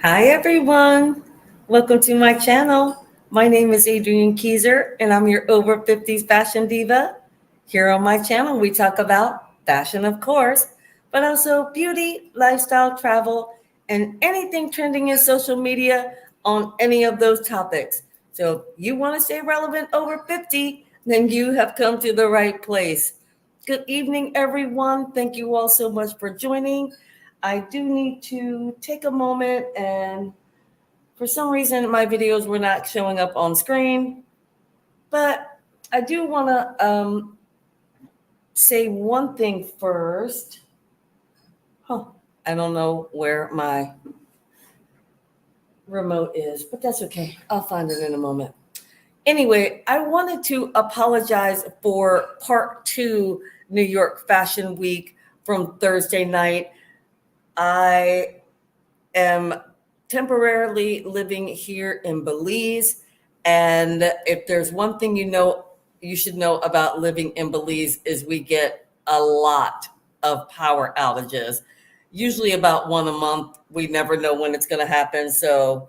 Hi, everyone. Welcome to my channel. My name is Adrienne Keyser, and I'm your over 50s fashion diva. Here on my channel, we talk about fashion, of course, but also beauty, lifestyle, travel, and anything trending in social media on any of those topics. So if you want to stay relevant over 50, then you have come to the right place. Good evening, everyone. Thank you all so much for joining. I do need to take a moment, and for some reason my videos were not showing up on screen, but I do want to say one thing first. I don't know where my remote is, but that's okay. I'll find it in a moment. Anyway, I wanted to apologize for part 2 New York Fashion Week from Thursday night. I am temporarily living here in Belize. And if there's one thing you should know about living in Belize is we get a lot of power outages, usually about one a month. We never know when it's going to happen. So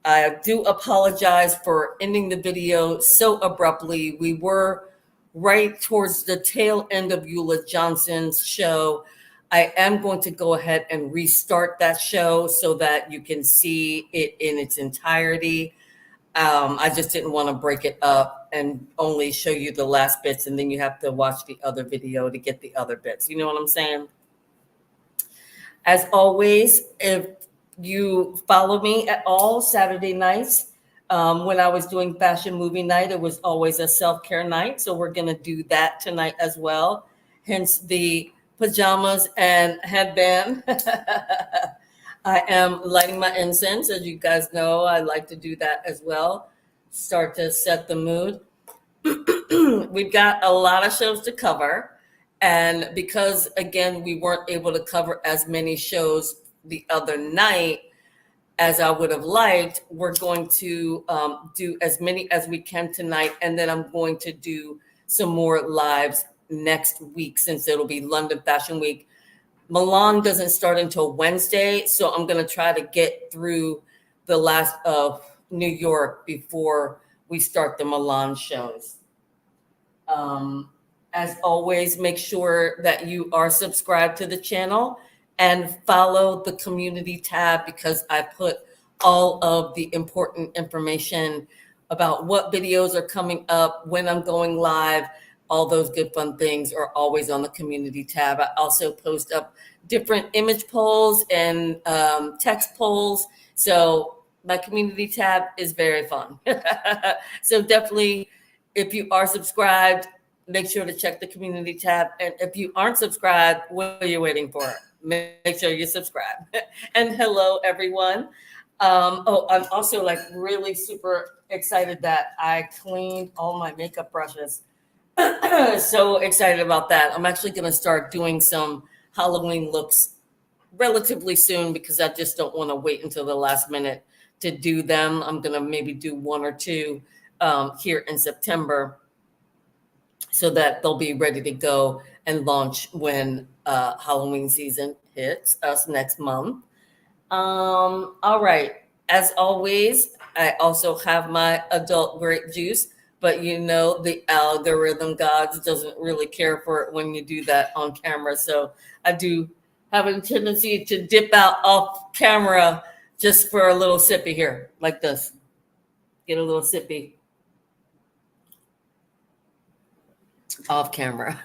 I do apologize for ending the video so abruptly. We were right towards the tail end of Ulla Johnson's show. I am going to go ahead and restart that show so that you can see it in its entirety. I just didn't want to break it up and only show you the last bits, and then you have to watch the other video to get the other bits. You know what I'm saying? As always, if you follow me at all Saturday nights, when I was doing fashion movie night, it was always a self-care night. So we're going to do that tonight as well. Hence the pajamas and headband. I am lighting my incense. As you guys know, I like to do that as well. Start to set the mood. We've got a lot of shows to cover. And because, again, we weren't able to cover as many shows the other night as I would have liked, we're going to do as many as we can tonight. And then I'm going to do some more lives next week since it'll be London Fashion Week. Milan doesn't start until Wednesday, so I'm going to try to get through the last of New York before we start the Milan shows. As always, make sure that you are subscribed to the channel and follow the community tab because I put all of the important information about what videos are coming up, when I'm going live. All those good fun things are always on the community tab. I also post up different image polls and text polls. So my community tab is very fun. So definitely, if you are subscribed, make sure to check the community tab. And if you aren't subscribed, what are you waiting for? Make sure you subscribe. And hello, everyone. I'm also like really super excited that I cleaned all my makeup brushes. So excited about that. I'm actually going to start doing some Halloween looks relatively soon because I just don't want to wait until the last minute to do them. I'm going to maybe do one or two here in September so that they'll be ready to go and launch when Halloween season hits us next month. All right. As always, I also have my adult grape juice. But you know, the algorithm gods doesn't really care for it when you do that on camera. So I do have a tendency to dip out off camera just for a little sippy here, like this. Get a little sippy off camera.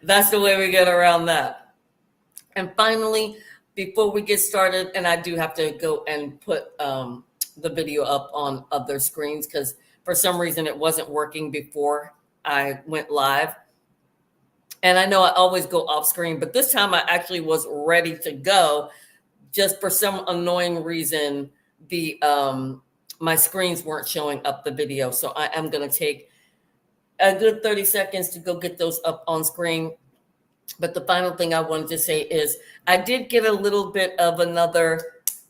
That's the way we get around that. And finally, before we get started, and I do have to go and put the video up on other screens because for some reason, it wasn't working before I went live. And I know I always go off screen, but this time I actually was ready to go. Just for some annoying reason, the my screens weren't showing up the video. So I am going to take a good 30 seconds to go get those up on screen. But the final thing I wanted to say is I did get a little bit of another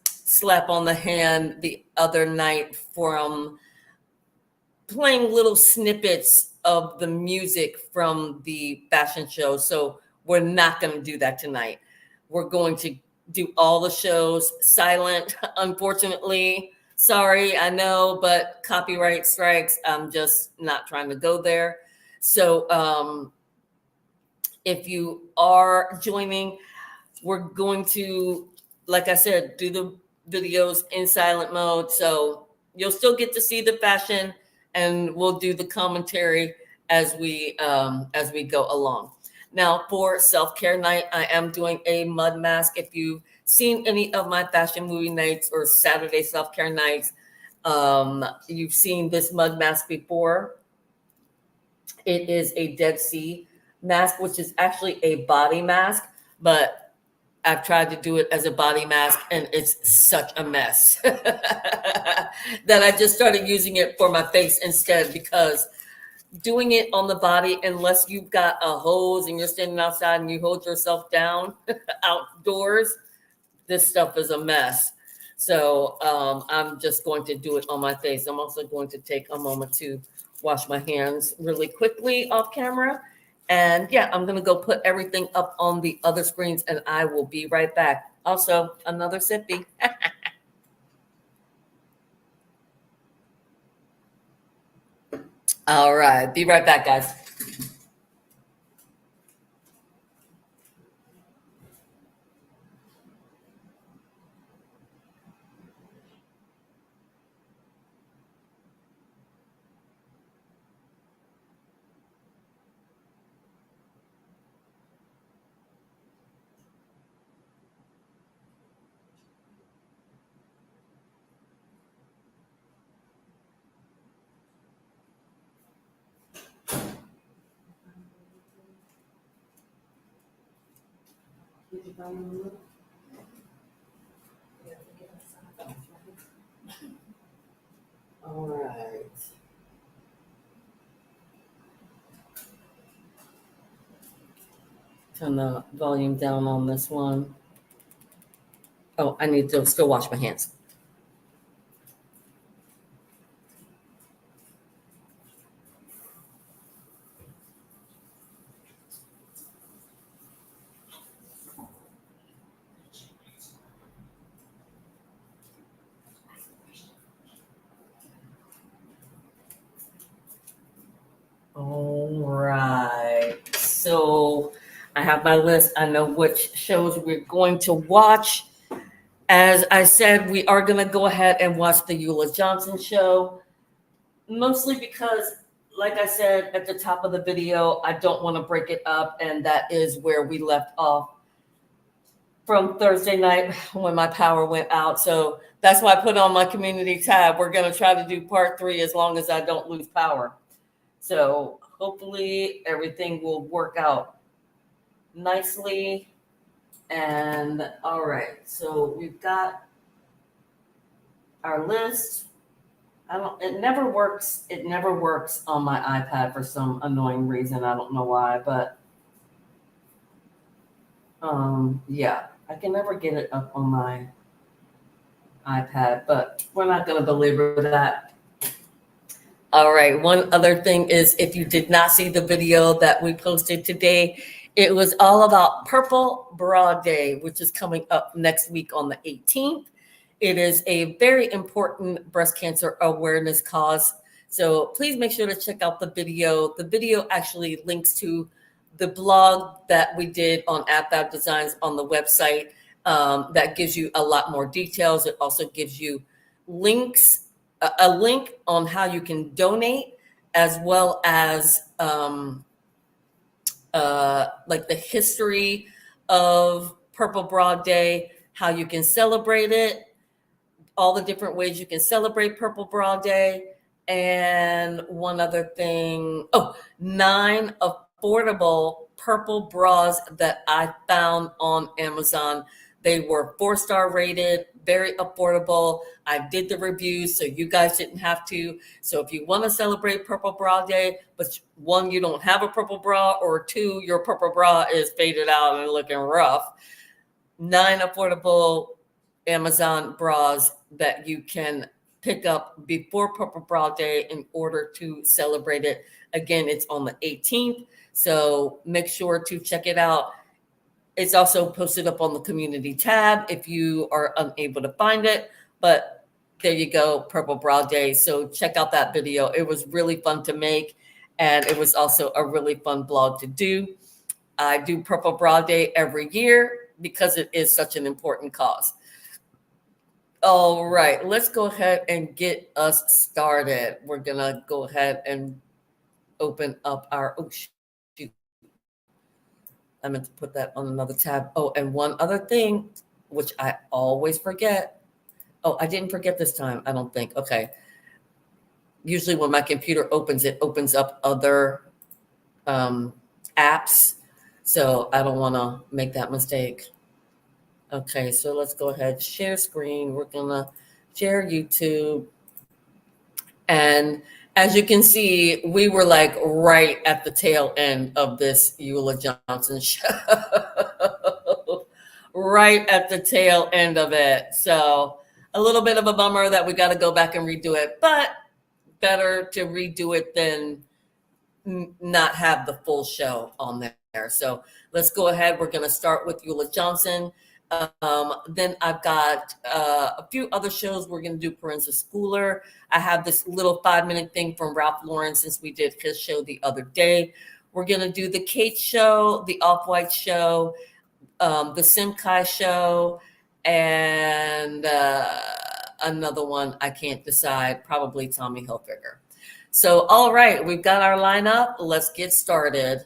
slap on the hand the other night from playing little snippets of the music from the fashion show. So we're not going to do that tonight. We're going to do all the shows silent, unfortunately. Sorry, I know, but copyright strikes. I'm just not trying to go there. So if you are joining, we're going to, like I said, do the videos in silent mode. So you'll still get to see the fashion, and we'll do the commentary as we go along. Now, for self-care night, I am doing a mud mask. If you've seen any of my fashion movie nights or Saturday self-care nights, you've seen this mud mask before. It is a Dead Sea mask, which is actually a body mask, but I've tried to do it as a body mask, and it's such a mess that I just started using it for my face instead, because doing it on the body, unless you've got a hose and you're standing outside and you hold yourself down outdoors, this stuff is a mess. So I'm just going to do it on my face. I'm also going to take a moment to wash my hands really quickly off camera. And yeah, I'm going to go put everything up on the other screens, and I will be right back. Also, another sippy. All right. Be right back, guys. All right. Turn the volume down on this one. Oh, I need to still wash my hands. All right. So I have my list. I know which shows we're going to watch. As I said, we are going to go ahead and watch the Ulla Johnson show, mostly because, like I said at the top of the video, I don't want to break it up, and that is where we left off from Thursday night when my power went out. So that's why I put on my community tab. We're going to try to do part 3 as long as I don't lose power. So hopefully everything will work out nicely. And all right, so we've got our list. It never works on my iPad for some annoying reason. I don't know why, but yeah, I can never get it up on my iPad, but we're not going to belabor that. All right, one other thing is, if you did not see the video that we posted today, it was all about Purple Bra Day, which is coming up next week on the 18th. It is a very important breast cancer awareness cause. So please make sure to check out the video. The video actually links to the blog that we did on AppFab Designs on the website. That gives you a lot more details. It also gives you links, a link on how you can donate, as well as like the history of Purple Bra Day, how you can celebrate it, all the different ways you can celebrate Purple Bra Day. And one other thing, 9 affordable purple bras that I found on Amazon. They were 4-star rated, very affordable. I did the reviews, so you guys didn't have to. So if you want to celebrate Purple Bra Day, but 1, you don't have a purple bra, or 2, your purple bra is faded out and looking rough, 9 affordable Amazon bras that you can pick up before Purple Bra Day in order to celebrate it. Again, it's on the 18th, so make sure to check it out. It's also posted up on the community tab if you are unable to find it. But there you go, Purple Bra Day. So check out that video. It was really fun to make, and it was also a really fun blog to do. I do Purple Bra Day every year because it is such an important cause. All right, let's go ahead and get us started. We're gonna go ahead and open up our, oh shoot, I meant to put that on another tab. Oh, and one other thing, which I always forget. Oh, I didn't forget this time, I don't think. Okay. Usually when my computer opens, it opens up other apps. So I don't want to make that mistake. Okay, so let's go ahead, share screen. We're going to share YouTube. And as you can see, we were like right at the tail end of this Ulla Johnson show. Right at the tail end of it. So a little bit of a bummer that we got to go back and redo it, but better to redo it than not have the full show on there. So let's go ahead. We're going to start with Ulla Johnson. Then I've got a few other shows. We're going to do Proenza Shouler. I have this little 5-minute thing from Ralph Lauren since we did his show the other day. We're going to do the Khaite show, the Off-White show, the Simkhai show, and another one I can't decide, probably Tommy Hilfiger. So, all right, we've got our lineup. Let's get started.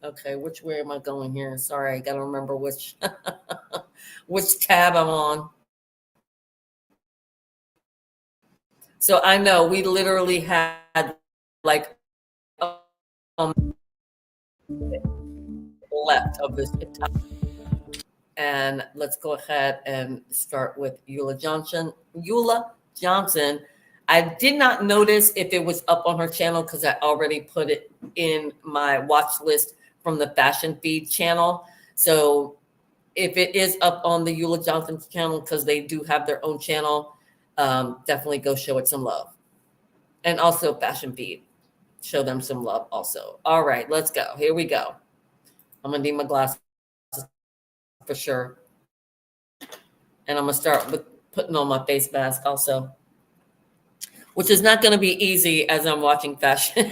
Okay, which way am I going here? Sorry, I got to remember which which tab I'm on. So I know we literally had like left of this entire. And let's go ahead and start with Ulla Johnson. Ulla Johnson. I did not notice if it was up on her channel because I already put it in my watch list from the Fashion Feed channel. So if it is up on the Ulla Johnson channel, because they do have their own channel, definitely go show it some love. And also Fashion Feed. Show them some love also. All right, let's go. Here we go. I'm going to need my glasses for sure. And I'm going to start with putting on my face mask also, which is not going to be easy as I'm watching fashion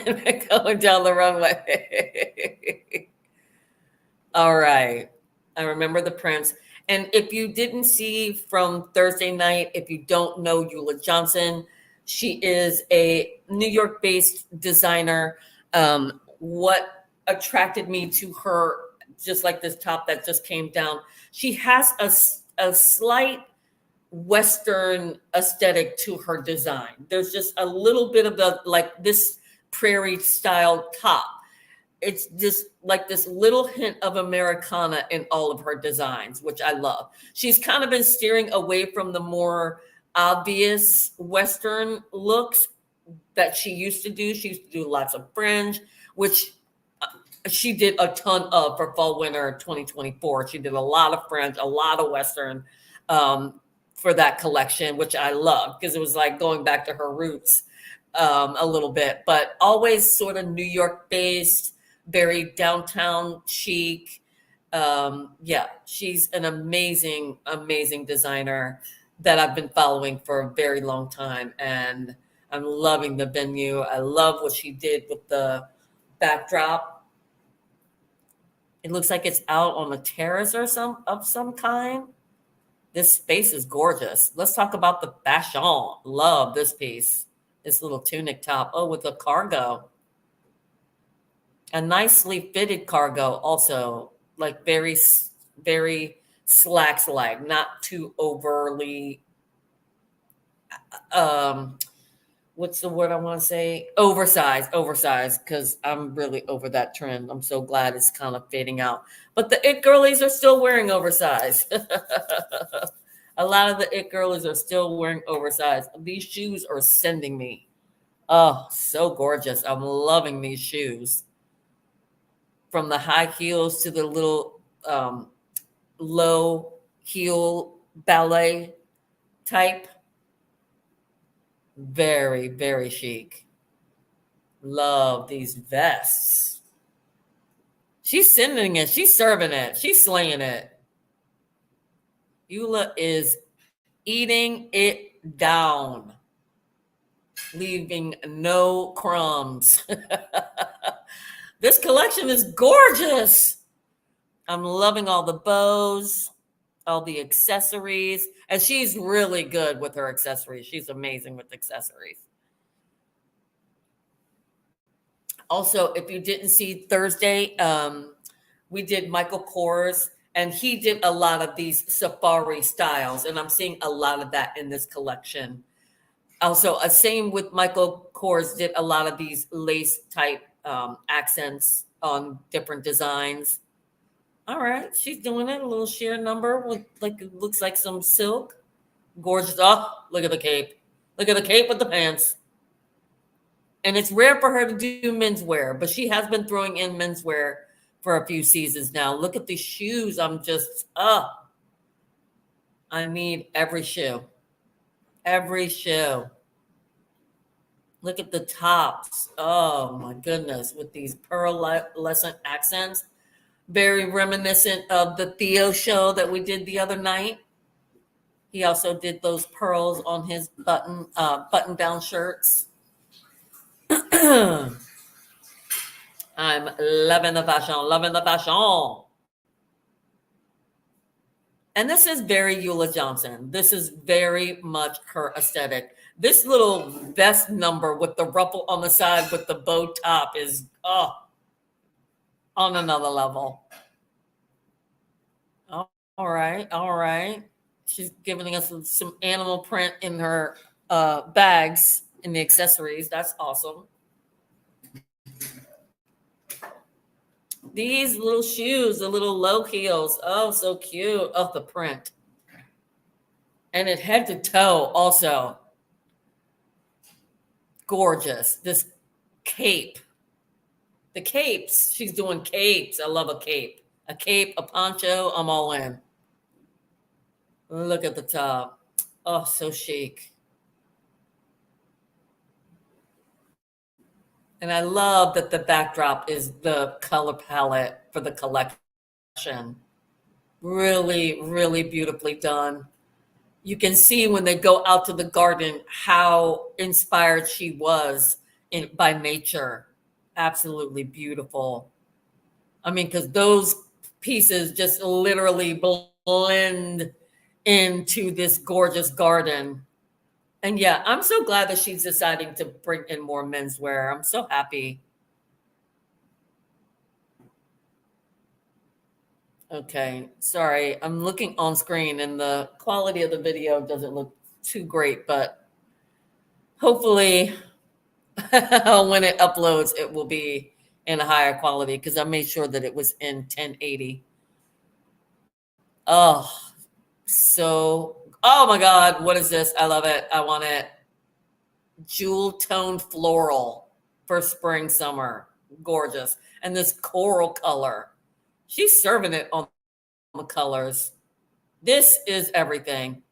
going down the runway. All right. I remember the prints. And if you didn't see from Thursday night, if you don't know Ulla Johnson, she is a New York-based designer. What attracted me to her, just like this top that just came down, she has a slight Western aesthetic to her design. There's just a little bit of the, like this prairie style top. It's just like this little hint of Americana in all of her designs, which I love. She's kind of been steering away from the more obvious Western looks that she used to do. She used to do lots of fringe, which she did a ton of for fall winter 2024. She did a lot of fringe, a lot of Western for that collection, which I love because it was like going back to her roots a little bit, but always sort of New York based, very downtown chic. Yeah, she's an amazing, amazing designer that I've been following for a very long time. And I'm loving the venue. I love what she did with the backdrop. It looks like it's out on a terrace or some kind. This space is gorgeous. Let's talk about the fashion. Love this piece. This little tunic top. Oh, with a cargo. A nicely fitted cargo also, like very, very slacks-like, not too overly, what's the word I want to say? Oversized, because I'm really over that trend. I'm so glad it's kind of fading out. But the it girlies are still wearing oversized. A lot of the it girlies are still wearing oversized. These shoes are sending me. Oh, so gorgeous. I'm loving these shoes. From the high heels to the little low heel ballet type. Very, very chic. Love these vests. She's sending it. She's serving it. She's slaying it. Ulla is eating it down, leaving no crumbs. This collection is gorgeous. I'm loving all the bows, all the accessories, and she's really good with her accessories. She's amazing with accessories. Also, if you didn't see Thursday, we did Michael Kors, and he did a lot of these safari styles, and I'm seeing a lot of that in this collection. Also, same with Michael Kors, did a lot of these lace type accents on different designs. All right, she's doing it. A little sheer number with like it looks like some silk. Gorgeous. Oh, look at the cape. Look at the cape with the pants. And it's rare for her to do menswear, but she has been throwing in menswear for a few seasons now. Look at the shoes. I'm just, I need every shoe. Every shoe. Look at the tops. Oh my goodness, with these pearlescent accents. Very reminiscent of the Theo show that we did the other night. He also did those pearls on his button-down shirts. I'm loving the fashion, loving the fashion. And this is very Ulla Johnson. This is very much her aesthetic. This little vest number with the ruffle on the side with the bow top is on another level. All right, all right. She's giving us some animal print in her bags in the accessories. That's awesome. These little shoes, the little low heels. Oh, so cute. Oh, the print. And it head to toe also. Gorgeous. This cape. The capes. She's doing capes. I love a cape. A cape, a poncho. I'm all in. Look at the top. Oh, so chic. And I love that the backdrop is the color palette for the collection. Really, really beautifully done. You can see when they go out to the garden how inspired she was by nature. Absolutely beautiful. I mean, because those pieces just literally blend into this gorgeous garden. And yeah, I'm so glad that she's deciding to bring in more menswear. I'm so happy. Okay, sorry. I'm looking on screen and the quality of the video doesn't look too great, but hopefully when it uploads, it will be in a higher quality because I made sure that it was in 1080. Oh, oh my God, what is this? I love it. I want it. Jewel toned floral for spring, summer. Gorgeous. And this coral color. She's serving it on the colors. This is everything.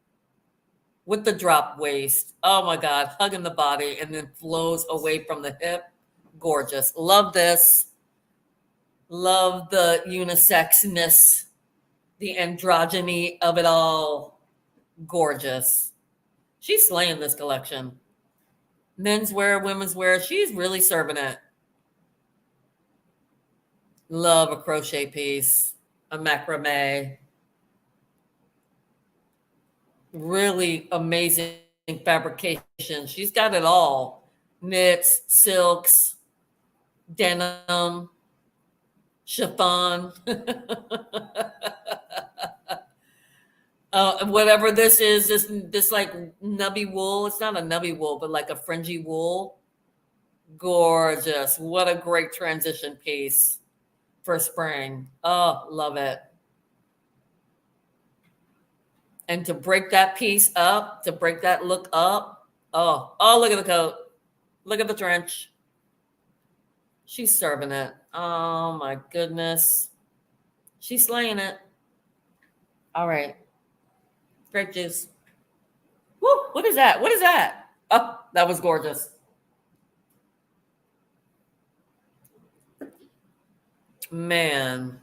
With the drop waist. Oh my God, hugging the body and then flows away from the hip. Gorgeous. Love this. Love the unisexness, the androgyny of it all. Gorgeous. She's slaying this collection. Menswear, women's wear. She's really serving it. Love a crochet piece, a macrame. Really amazing fabrication. She's got it all. Knits, silks, denim, chiffon. Whatever this is, this like nubby wool. It's not a nubby wool, but like a fringy wool. Gorgeous. What a great transition piece for spring. Oh, love it. And to break that piece up, to break that look up. Oh, look at the coat. Look at the trench. She's serving it. Oh my goodness. She's slaying it. All right. Grape juice. Woo, what is that? What is that? Oh, that was gorgeous. Man,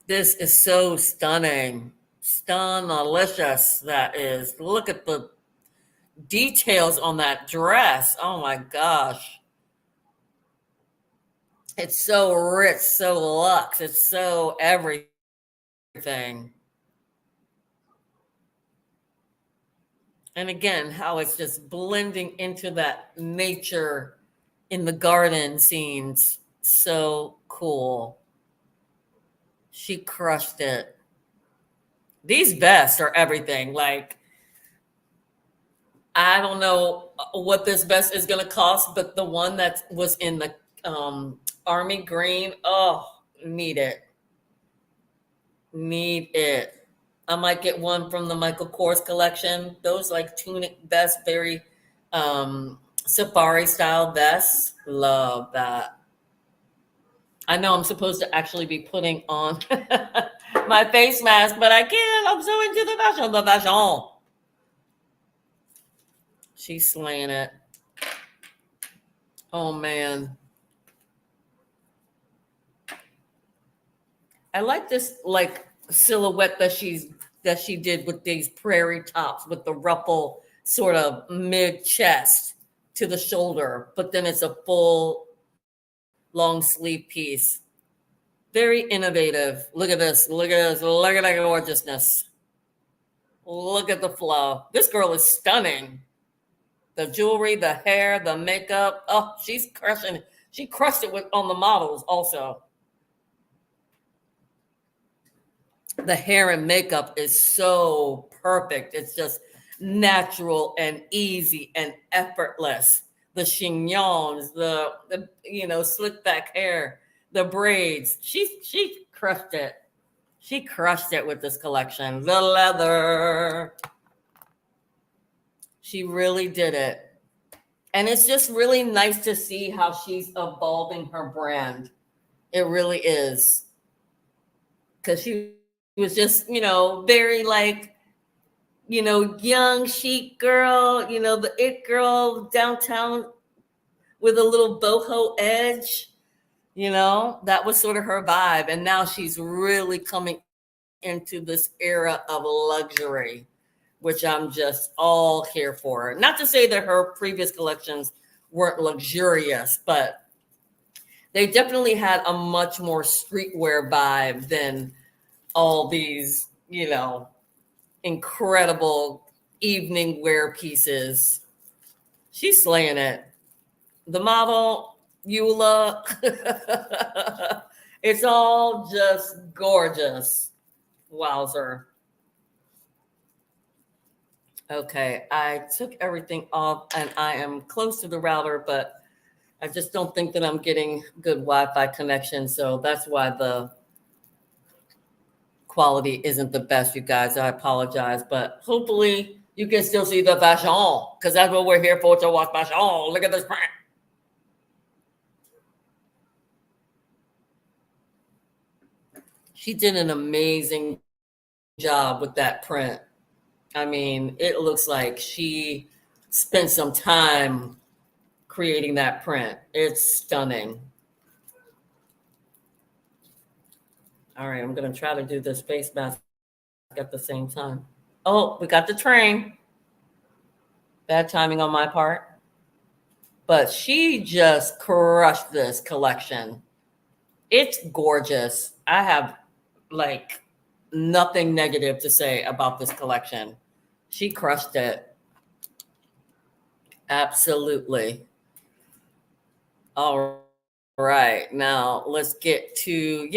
this is so stunning. Stunnalicious, that is. Look at the details on that dress. Oh my gosh. It's so rich, so luxe. It's so everything. And again, how it's just blending into that nature in the garden scenes. So cool. She crushed it. These vests are everything. Like, I don't know what this vest is going to cost, but the one that was in the army green, oh, need it. Need it. I might get one from the Michael Kors collection. Those like tunic vests, very safari style vests. Love that. I know I'm supposed to actually be putting on my face mask, but I can't. I'm so into the fashion. The fashion. She's slaying it. Oh man. I like this like silhouette that she did with these prairie tops with the ruffle sort of mid chest to the shoulder, but then it's a full long sleeve piece. Very innovative. Look at this. Look at this. Look at that gorgeousness. Look at the flow. This girl is stunning. The jewelry, the hair, the makeup. Oh, she's crushing it. She crushed it on the models also. The hair and makeup is so perfect. It's just natural and easy and effortless. The chignons, the slick back hair, the braids. She crushed it. She crushed it with this collection. The leather. She really did it. And it's just really nice to see how she's evolving her brand. It really is. Because she was just, very like, young, chic girl, the it girl downtown with a little boho edge. That was sort of her vibe. And now she's really coming into this era of luxury, which I'm just all here for. Not to say that her previous collections weren't luxurious, but they definitely had a much more streetwear vibe than all these, incredible evening wear pieces. She's slaying it. The model, Ulla, it's all just gorgeous. Wowzer. Okay, I took everything off and I am close to the router, but I just don't think that I'm getting good Wi-Fi connection. So that's why the quality isn't the best, you guys. I apologize, but hopefully you can still see the fashion, because that's what we're here for, to watch fashion. Look at this print. She did an amazing job with that print. I mean, it looks like she spent some time creating that print. It's stunning. All right, I'm going to try to do this face mask at the same time. Oh, we got the train. Bad timing on my part. But she just crushed this collection. It's gorgeous. I have like nothing negative to say about this collection. She crushed it. Absolutely. All right. Now let's get to,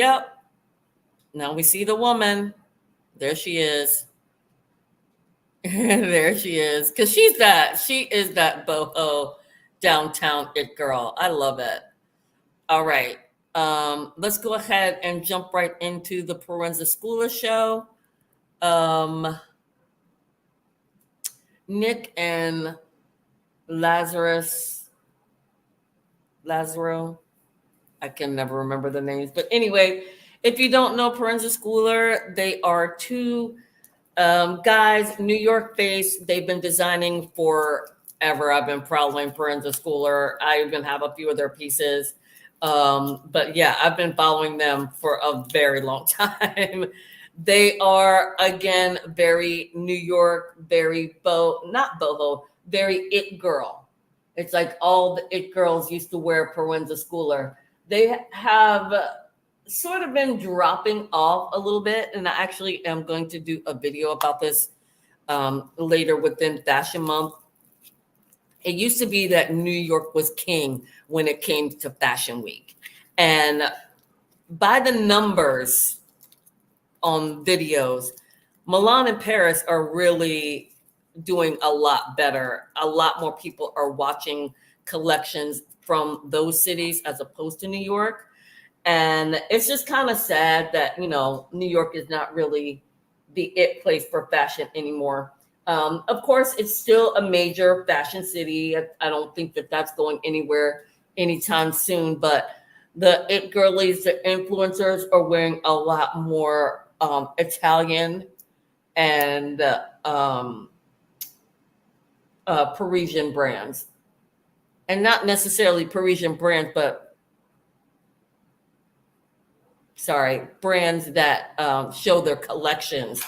now we see the woman. There she is. There she is. Because she is that boho downtown it girl. I love it. All right. Let's go ahead and jump right into the Proenza Shouler show. Nick and Lazaro, I can never remember the names. But anyway, if you don't know Proenza Shouler, they are two guys, New York based. They've been designing forever. I've been prowling Proenza Shouler. I even have a few of their pieces. But yeah, I've been following them for a very long time. They are, again, very New York, very not boho, very it girl. It's like all the it girls used to wear Proenza Schouler. They have sort of been dropping off a little bit. And I actually am going to do a video about this later within Fashion Month. It used to be that New York was king when it came to Fashion Week. And by the numbers on videos, Milan and Paris are really doing a lot better. A lot more people are watching collections from those cities as opposed to New York. And it's just kind of sad that, New York is not really the it place for fashion anymore. Of course, it's still a major fashion city. I don't think that that's going anywhere anytime soon, but the it girlies, the influencers are wearing a lot more Italian and Parisian brands. And not necessarily Parisian brands, but brands that show their collections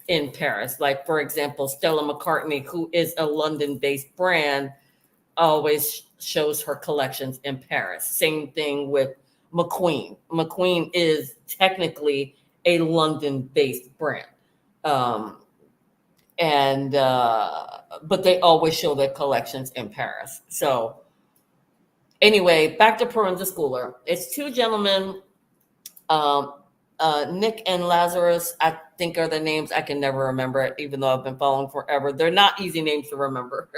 in Paris. Like, for example, Stella McCartney, who is a London-based brand, always shows her collections in Paris. Same thing with McQueen. McQueen is technically a London-based brand. But they always show their collections in Paris. So anyway, back to Proenza Schouler. It's two gentlemen, Nick and Lazarus, I think are the names. I can never remember it, even though I've been following forever. They're not easy names to remember.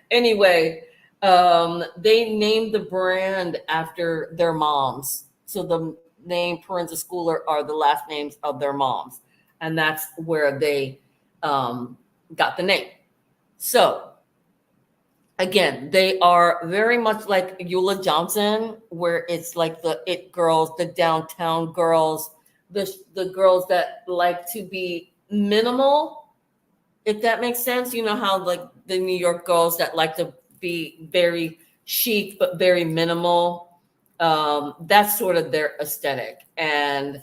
Anyway, they named the brand after their moms. So the name Proenza Schouler are the last names of their moms. And that's where they got the name. So again, they are very much like Ulla Johnson, where it's like the it girls, the downtown girls, the girls that like to be minimal, if that makes sense. You know how like the New York girls that like to be very chic but very minimal. That's sort of their aesthetic. And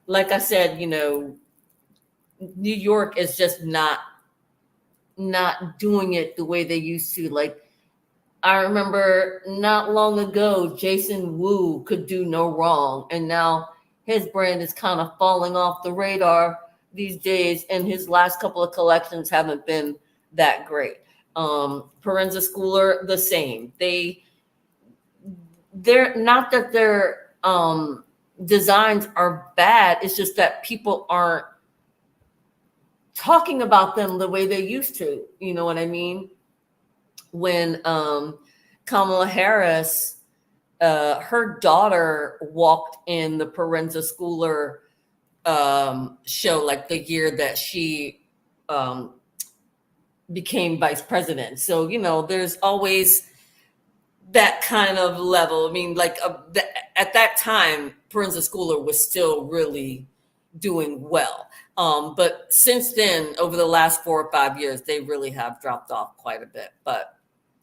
like I said, New York is just not doing it the way they used to. Like, I remember not long ago, Jason Wu could do no wrong. And now his brand is kind of falling off the radar these days. And his last couple of collections haven't been that great. Proenza Schouler, the same. They're not that their designs are bad. It's just that people aren't talking about them the way they used to. You know what I mean? When Kamala Harris, her daughter walked in the Proenza Schouler show, like the year that she became vice president. So, there's always that kind of level. I mean, like at that time, Proenza Schouler was still really doing well. But since then, over the last 4 or 5 years, they really have dropped off quite a bit. But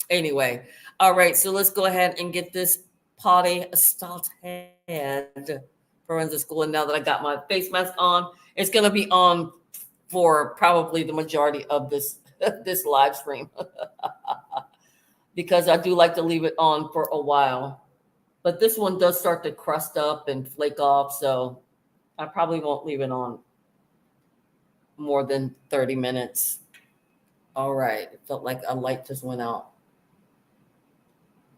anyway, all right, so let's go ahead and get this party started. Proenza Schouler, now that I got my face mask on, it's going to be on for probably the majority of this this live stream because I do like to leave it on for a while. But this one does start to crust up and flake off, so I probably won't leave it on more than 30 minutes. All right. It felt like a light just went out.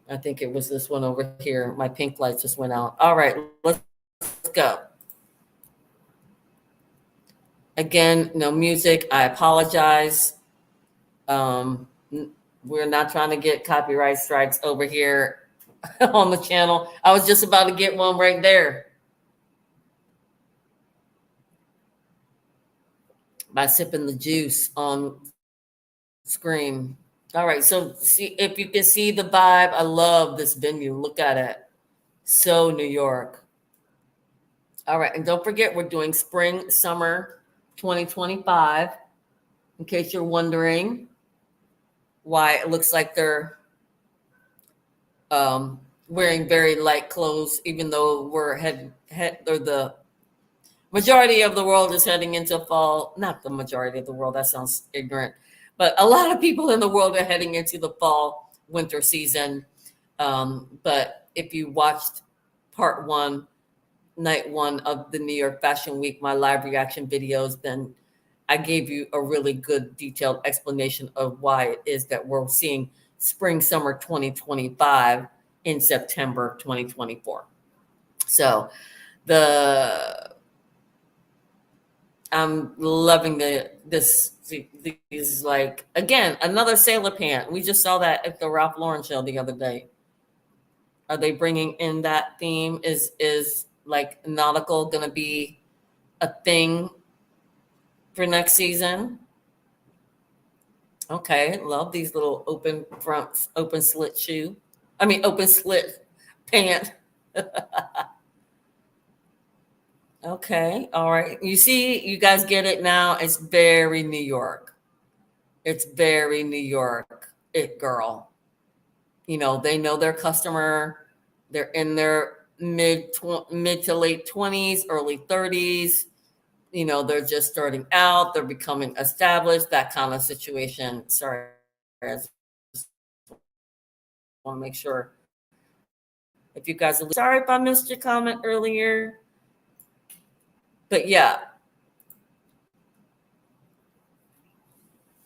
I think it was this one over here. My pink light just went out. All right. Let's go. Again, no music. I apologize. We're not trying to get copyright strikes over here on the channel. I was just about to get one right there by sipping the juice on screen. All right, so see if you can see the vibe. I love this venue. Look at it. So New York. All right, and don't forget, we're doing Spring Summer 2025. In case you're wondering why it looks like they're wearing very light clothes, even though we're or the majority of the world is heading into fall. Not the majority of the world, that sounds ignorant, but a lot of people in the world are heading into the fall winter season. But if you watched part one, night one of the New York Fashion Week, my live reaction videos, then I gave you a really good detailed explanation of why it is that we're seeing spring summer 2025 in September 2024. So I'm loving these, like, again, another sailor pant. We just saw that at the Ralph Lauren show the other day. Are they bringing in that theme? Is like nautical gonna be a thing for next season? Okay, love these little open fronts, open slit shoe. I mean, open slit pant. Okay, all right. You see, you guys get it now. It's very New York. It's very New York. It girl. You know, they know their customer. They're in their mid to late 20s, early 30s. You know, they're just starting out. They're becoming established. That kind of situation. Sorry, I just want to make sure. If you guys are sorry if I missed your comment earlier. But yeah,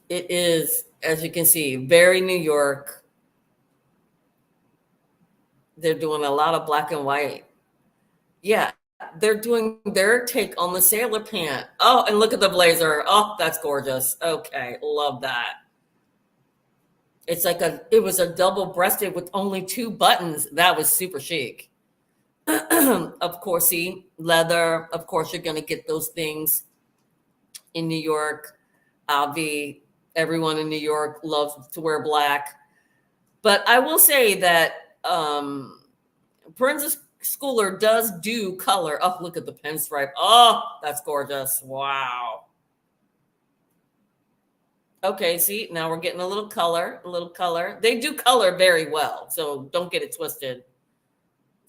it is, as you can see, very New York. They're doing a lot of black and white. Yeah, they're doing their take on the sailor pant. Oh, and look at the blazer. Oh, that's gorgeous. Okay, love that. It's like it was a double breasted with only 2 buttons. That was super chic. Of course, see, leather. Of course, you're going to get those things in New York. Avi, everyone in New York loves to wear black. But I will say that Proenza Shouler does do color. Oh, look at the pinstripe. Oh, that's gorgeous. Wow. Okay, see, now we're getting a little color, They do color very well, so don't get it twisted.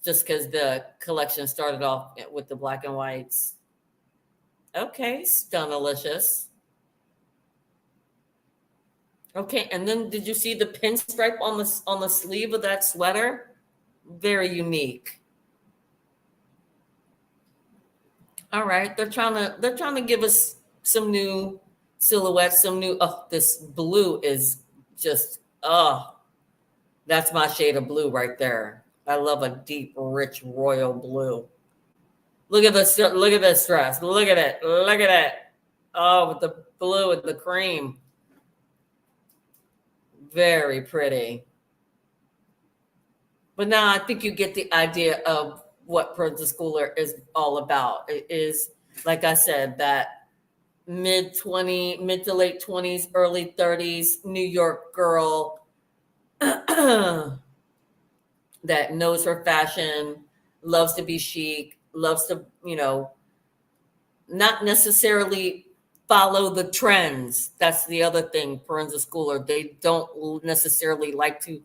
Just because the collection started off with the black and whites. Okay, Stunnalicious. Okay, and then did you see the pinstripe on the sleeve of that sweater? Very unique. All right, they're trying to give us some new silhouettes, some new. Oh, this blue is just that's my shade of blue right there. I love a deep, rich royal blue. Look at this! Look at this dress! Look at it! Look at it! Oh, with the blue and the cream. Very pretty. But now I think you get the idea of what Proenza Shouler is all about. It is, like I said, that mid to late 20s, early 30s New York girl that knows her fashion, loves to be chic, loves to, not necessarily follow the trends. That's the other thing, Proenza Shouler. They don't necessarily like to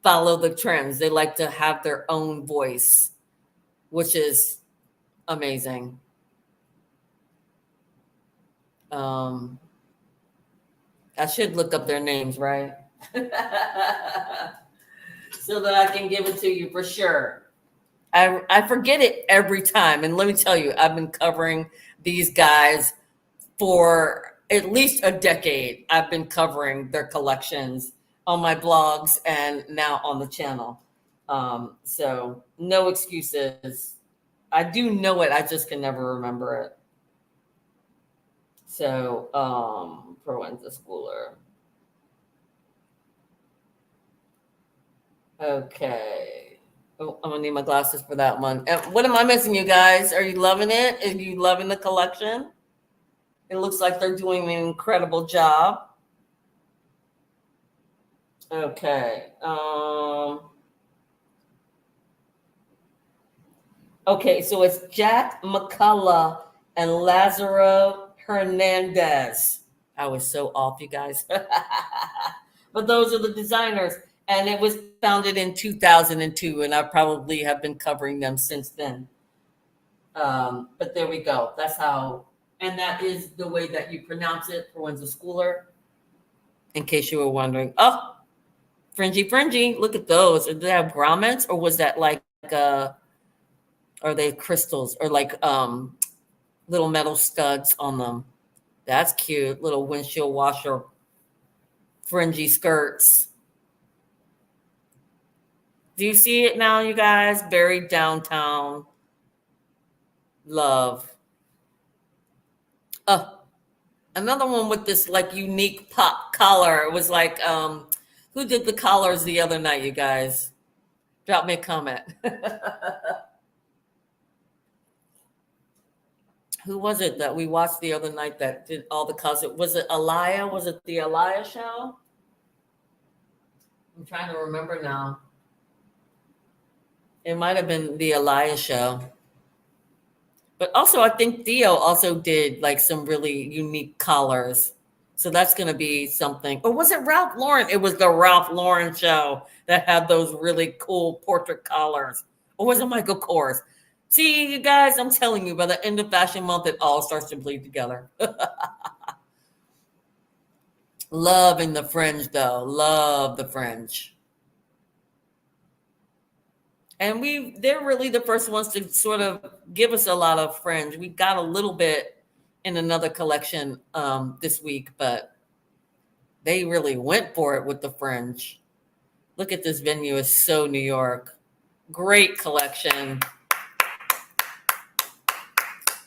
follow the trends. They like to have their own voice, which is amazing. I should look up their names, right? So that I can give it to you for sure. I forget it every time. And let me tell you, I've been covering these guys for at least a decade. I've been covering their collections on my blogs and now on the channel. So no excuses. I do know it. I just can never remember it. So, Proenza Shouler. Okay. Oh, I'm gonna need my glasses for that one. And what am I missing, you guys? Are you loving it? Are you loving the collection? It looks like they're doing an incredible job. Okay. Okay, so it's Jack McCullough and Lazaro Hernandez. I was so off, you guys. But those are the designers. And it was founded in 2002, and I probably have been covering them since then. But there we go. That's how, and that is the way that you pronounce it, Proenza Shouler, in case you were wondering. Oh, fringy, fringy. Look at those. Did they have grommets, or was that like, are they crystals, or like little metal studs on them? That's cute. Little windshield washer fringy skirts. Do you see it now, you guys? Buried downtown. Love. Another one with this like unique pop collar. It was like, who did the collars the other night, you guys? Drop me a comment. Who was it that we watched the other night that did all the colors? Was it Aliyah? Was it the Aliyah show? I'm trying to remember now. It might have been the Aliyah show. But also, I think Theo also did like some really unique collars. So that's going to be something. Or was it Ralph Lauren? It was the Ralph Lauren show that had those really cool portrait collars. Or was it Michael Kors? See, you guys, I'm telling you, by the end of Fashion Month, it all starts to bleed together. Loving the fringe, though. Love the fringe. And they're really the first ones to sort of give us a lot of fringe. We got a little bit in another collection this week, but they really went for it with the fringe. Look at this venue. It's so New York. Great collection.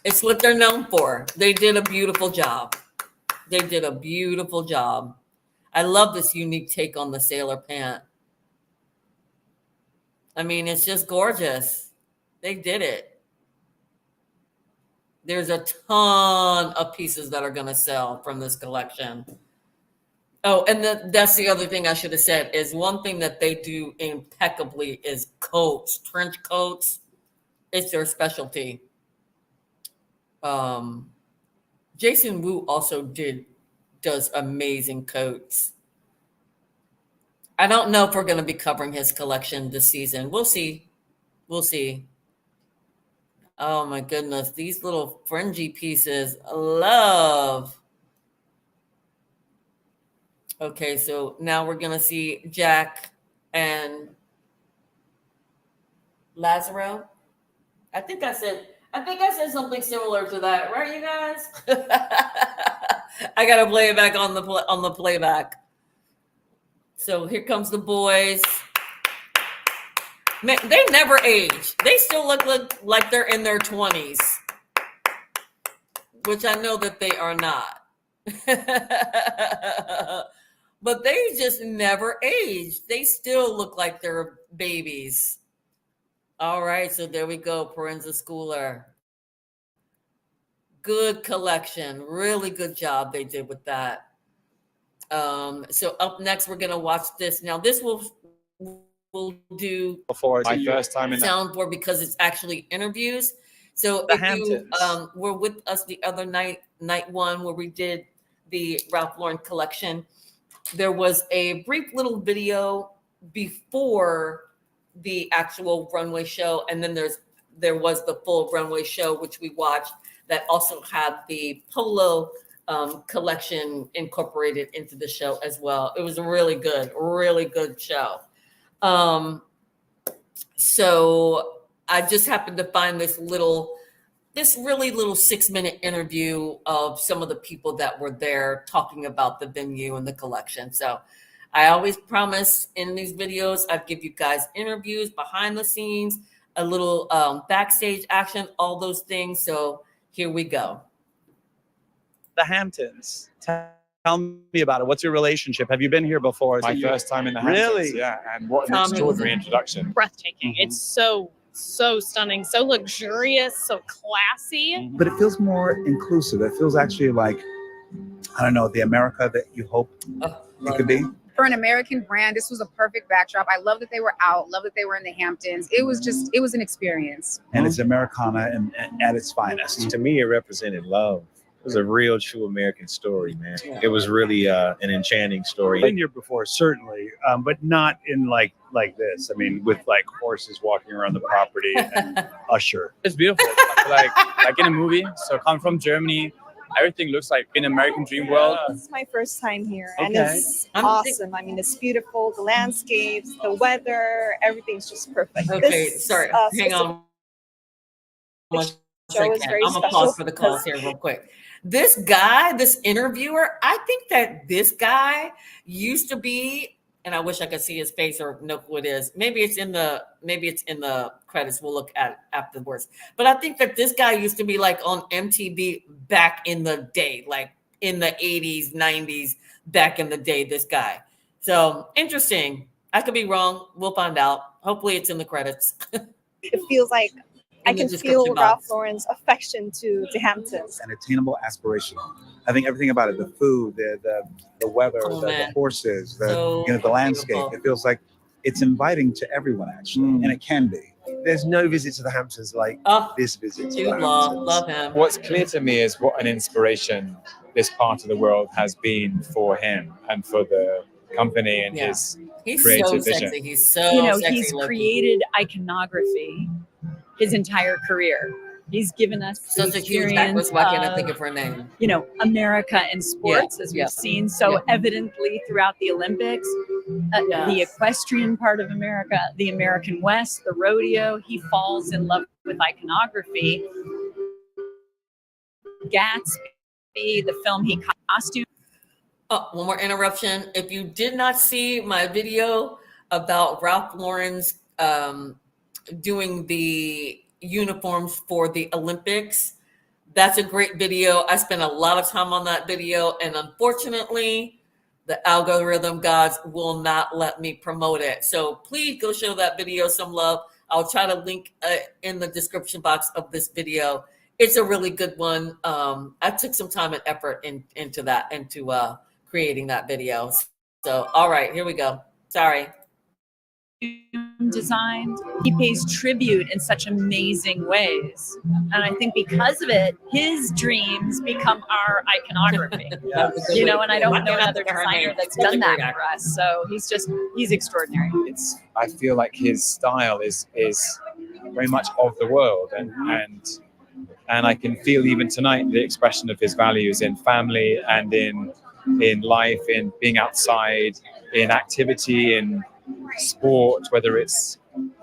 It's what they're known for. They did a beautiful job. They did a beautiful job. I love this unique take on the sailor pant. I mean, it's just gorgeous. They did it. There's a ton of pieces that are going to sell from this collection. Oh, and that's the other thing I should have said is one thing that they do impeccably is coats, trench coats. It's their specialty. Jason Wu also does amazing coats. I don't know if we're going to be covering his collection this season. We'll see. We'll see. Oh my goodness. These little fringy pieces. Love. Okay, so now we're going to see Jack and Lazaro. I think I said something similar to that, right, you guys? I got to play it back on the playback. So here comes the boys. Man, they never age. They still look like they're in their 20s, which I know that they are not. But they just never age. They still look like they're babies. All right, so there we go, Proenza Shouler. Good collection. Really good job they did with that. So up next, we're gonna watch this. Now this will do before my first time in soundboard because it's actually interviews. So if you were with us the other night one where we did the Ralph Lauren collection, there was a brief little video before the actual runway show, and then there was the full runway show which we watched that also had the polo collection incorporated into the show as well. It was a really good show. So I just happened to find this really little 6-minute interview of some of the people that were there talking about the venue and the collection. So I always promise in these videos, I give you guys interviews behind the scenes, a little backstage action, all those things. So here we go. The Hamptons. Tell me about it. What's your relationship? Have you been here before? My first time in the Hamptons. Really? Yeah, and what an extraordinary introduction. Breathtaking. It's so stunning, so luxurious, so classy. But it feels more inclusive. It feels actually like, I don't know, the America that you hope it could be. For an American brand, this was a perfect backdrop. I love that they were out, love that they were in the Hamptons. It was an experience. And it's Americana and at its finest. To me, it represented love was a real, true American story, man. Yeah. It was really an enchanting story. Been here before, certainly, but not in like this. I mean, with like horses walking around the property and Usher. It's beautiful. I feel like in a movie. So come from Germany, everything looks like in American dream world. This is my first time here, and Okay. it's awesome. I mean, it's beautiful. The landscapes, the weather, everything's just perfect. Okay, This, sorry. Hang on. One show is second. very I'm gonna special pause for the calls here real quick. This guy, this interviewer, I think that this guy used to be, and I wish I could see his face or know who it is. Maybe it's in the credits. We'll look at it afterwards. But I think that this guy used to be like on MTV back in the day, like in the 80s, 90s, back in the day, this guy. So interesting. I could be wrong. We'll find out. Hopefully it's in the credits. It feels like I the can description feel box. Ralph Lauren's affection to Hamptons. And attainable, aspirational. I think everything about it, the food, the weather, Oh, the man. horses, So the landscape. beautiful. It feels like it's inviting to everyone, actually, and it can be. There's no visit to the Hamptons like Oh, this visit to Jude the Law, Hamptons. love him. What's clear to me is what an inspiration this part of the world has been for him and for the company and Yeah. his He's creative so vision. sexy. He's so You know, sexy he's looking. created iconography his entire career. He's given us the Such a huge experience actress. Why can't I of, think of her name? you know, America in sports, as we've yeah. seen so Yeah. evidently throughout the Olympics. The Yes. equestrian part of America, the American West, the rodeo. He falls in love with iconography. Gatsby, the film he costumed. Oh, one more interruption. If you did not see my video about Ralph Lauren's doing the uniforms for the Olympics, that's a great video. I spent a lot of time on that video, and unfortunately, the algorithm gods will not let me promote it. So please go show that video some love. I'll try to link in the description box of this video. It's a really good one. I took some time and effort into creating that video. So, all right, here we go. Sorry. Designed. He pays tribute in such amazing ways. And I think because of it, his dreams become our iconography. You know, and I don't know another designer that's done that for us. So he's extraordinary. I feel like his style is very much of the world, and I can feel even tonight the expression of his values in family and in life, in being outside, in activity, in sport, whether it's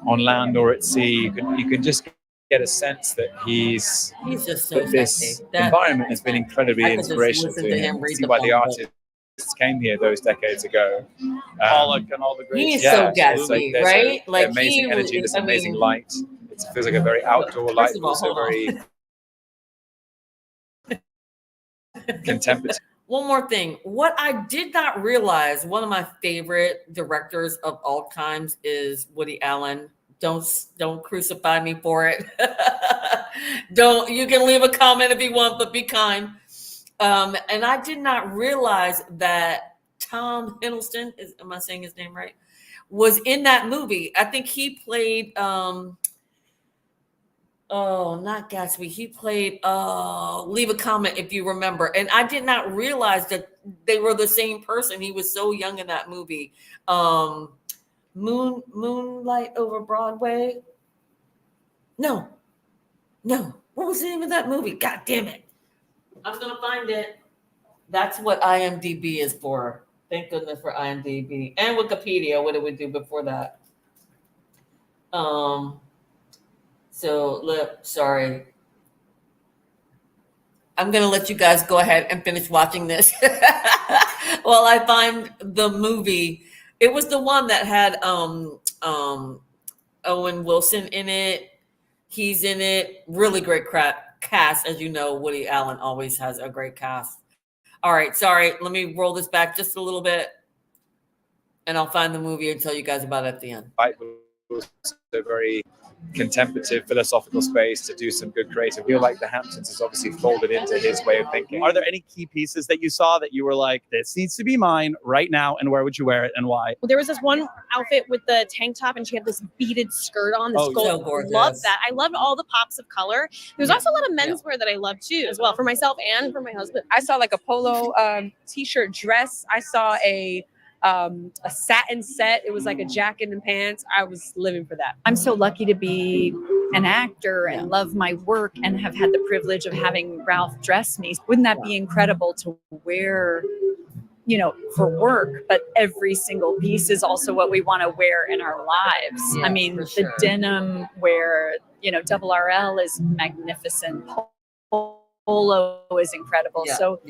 on land or at sea. You can just get a sense that He's just so that this sexy. environment has been incredibly I could just inspirational listen to to him. him read See the why the phone book. artists came here those decades ago. Pollock and all the great. He's Yeah, so it's Gatsby, there's right? an amazing energy, there's amazing light. It feels like a very outdoor light, First of all, also hold on. very contemplative. One more thing. What I did not realize, one of my favorite directors of all times is Woody Allen. Don't crucify me for it. You can leave a comment if you want, but be kind. And I did not realize that Tom Hiddleston, am I saying his name right, was in that movie. I think he played not Gatsby. He played leave a comment if you remember. And I did not realize that they were the same person. He was so young in that movie. Moonlight Over Broadway. No. What was the name of that movie? God damn it. I'm gonna find it. That's what IMDb is for. Thank goodness for IMDb and Wikipedia. What did we do before that? Sorry. I'm going to let you guys go ahead and finish watching this while I find the movie. It was the one that had Owen Wilson in it. He's in it. Really great cast. As you know, Woody Allen always has a great cast. All right. Sorry. Let me roll this back just a little bit, and I'll find the movie and tell you guys about it at the end. Light, but also very contemplative, philosophical space to do some good creative. I feel like the Hamptons is obviously folded into his way of thinking. Are there any key pieces that you saw that you were like, this needs to be mine right now, and where would you wear it and why? Well, there was this one outfit with the tank top, and she had this beaded skirt on. This Oh, gold. so gorgeous. Love that. I loved all the pops of color. There's also a lot of menswear that I love too, as well, for myself and for my husband. I saw like a polo t-shirt dress. I saw a satin set. It was like a jacket and pants. I was living for that. I'm so lucky to be an actor and love my work and have had the privilege of having Ralph dress me. Wouldn't that be incredible to wear, you know, for work? But every single piece is also what we want to wear in our lives. Yeah, I mean, for the sure. denim where, you know, double RL is magnificent. Polo is incredible. Yeah. So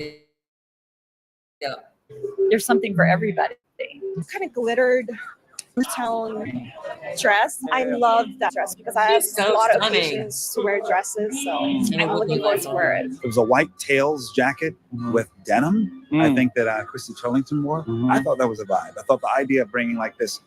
Yeah. there's something for everybody. Kind of glittered two-tone dress. I love that dress because I have It's so a lot of stunning. occasions to wear dresses. So And it I'm would looking be forward nice to on wear her. it. It was a white tails jacket with denim. I Mm. think that Christy Turlington wore. Mhm. I thought that was a vibe. I thought the idea of bringing like this,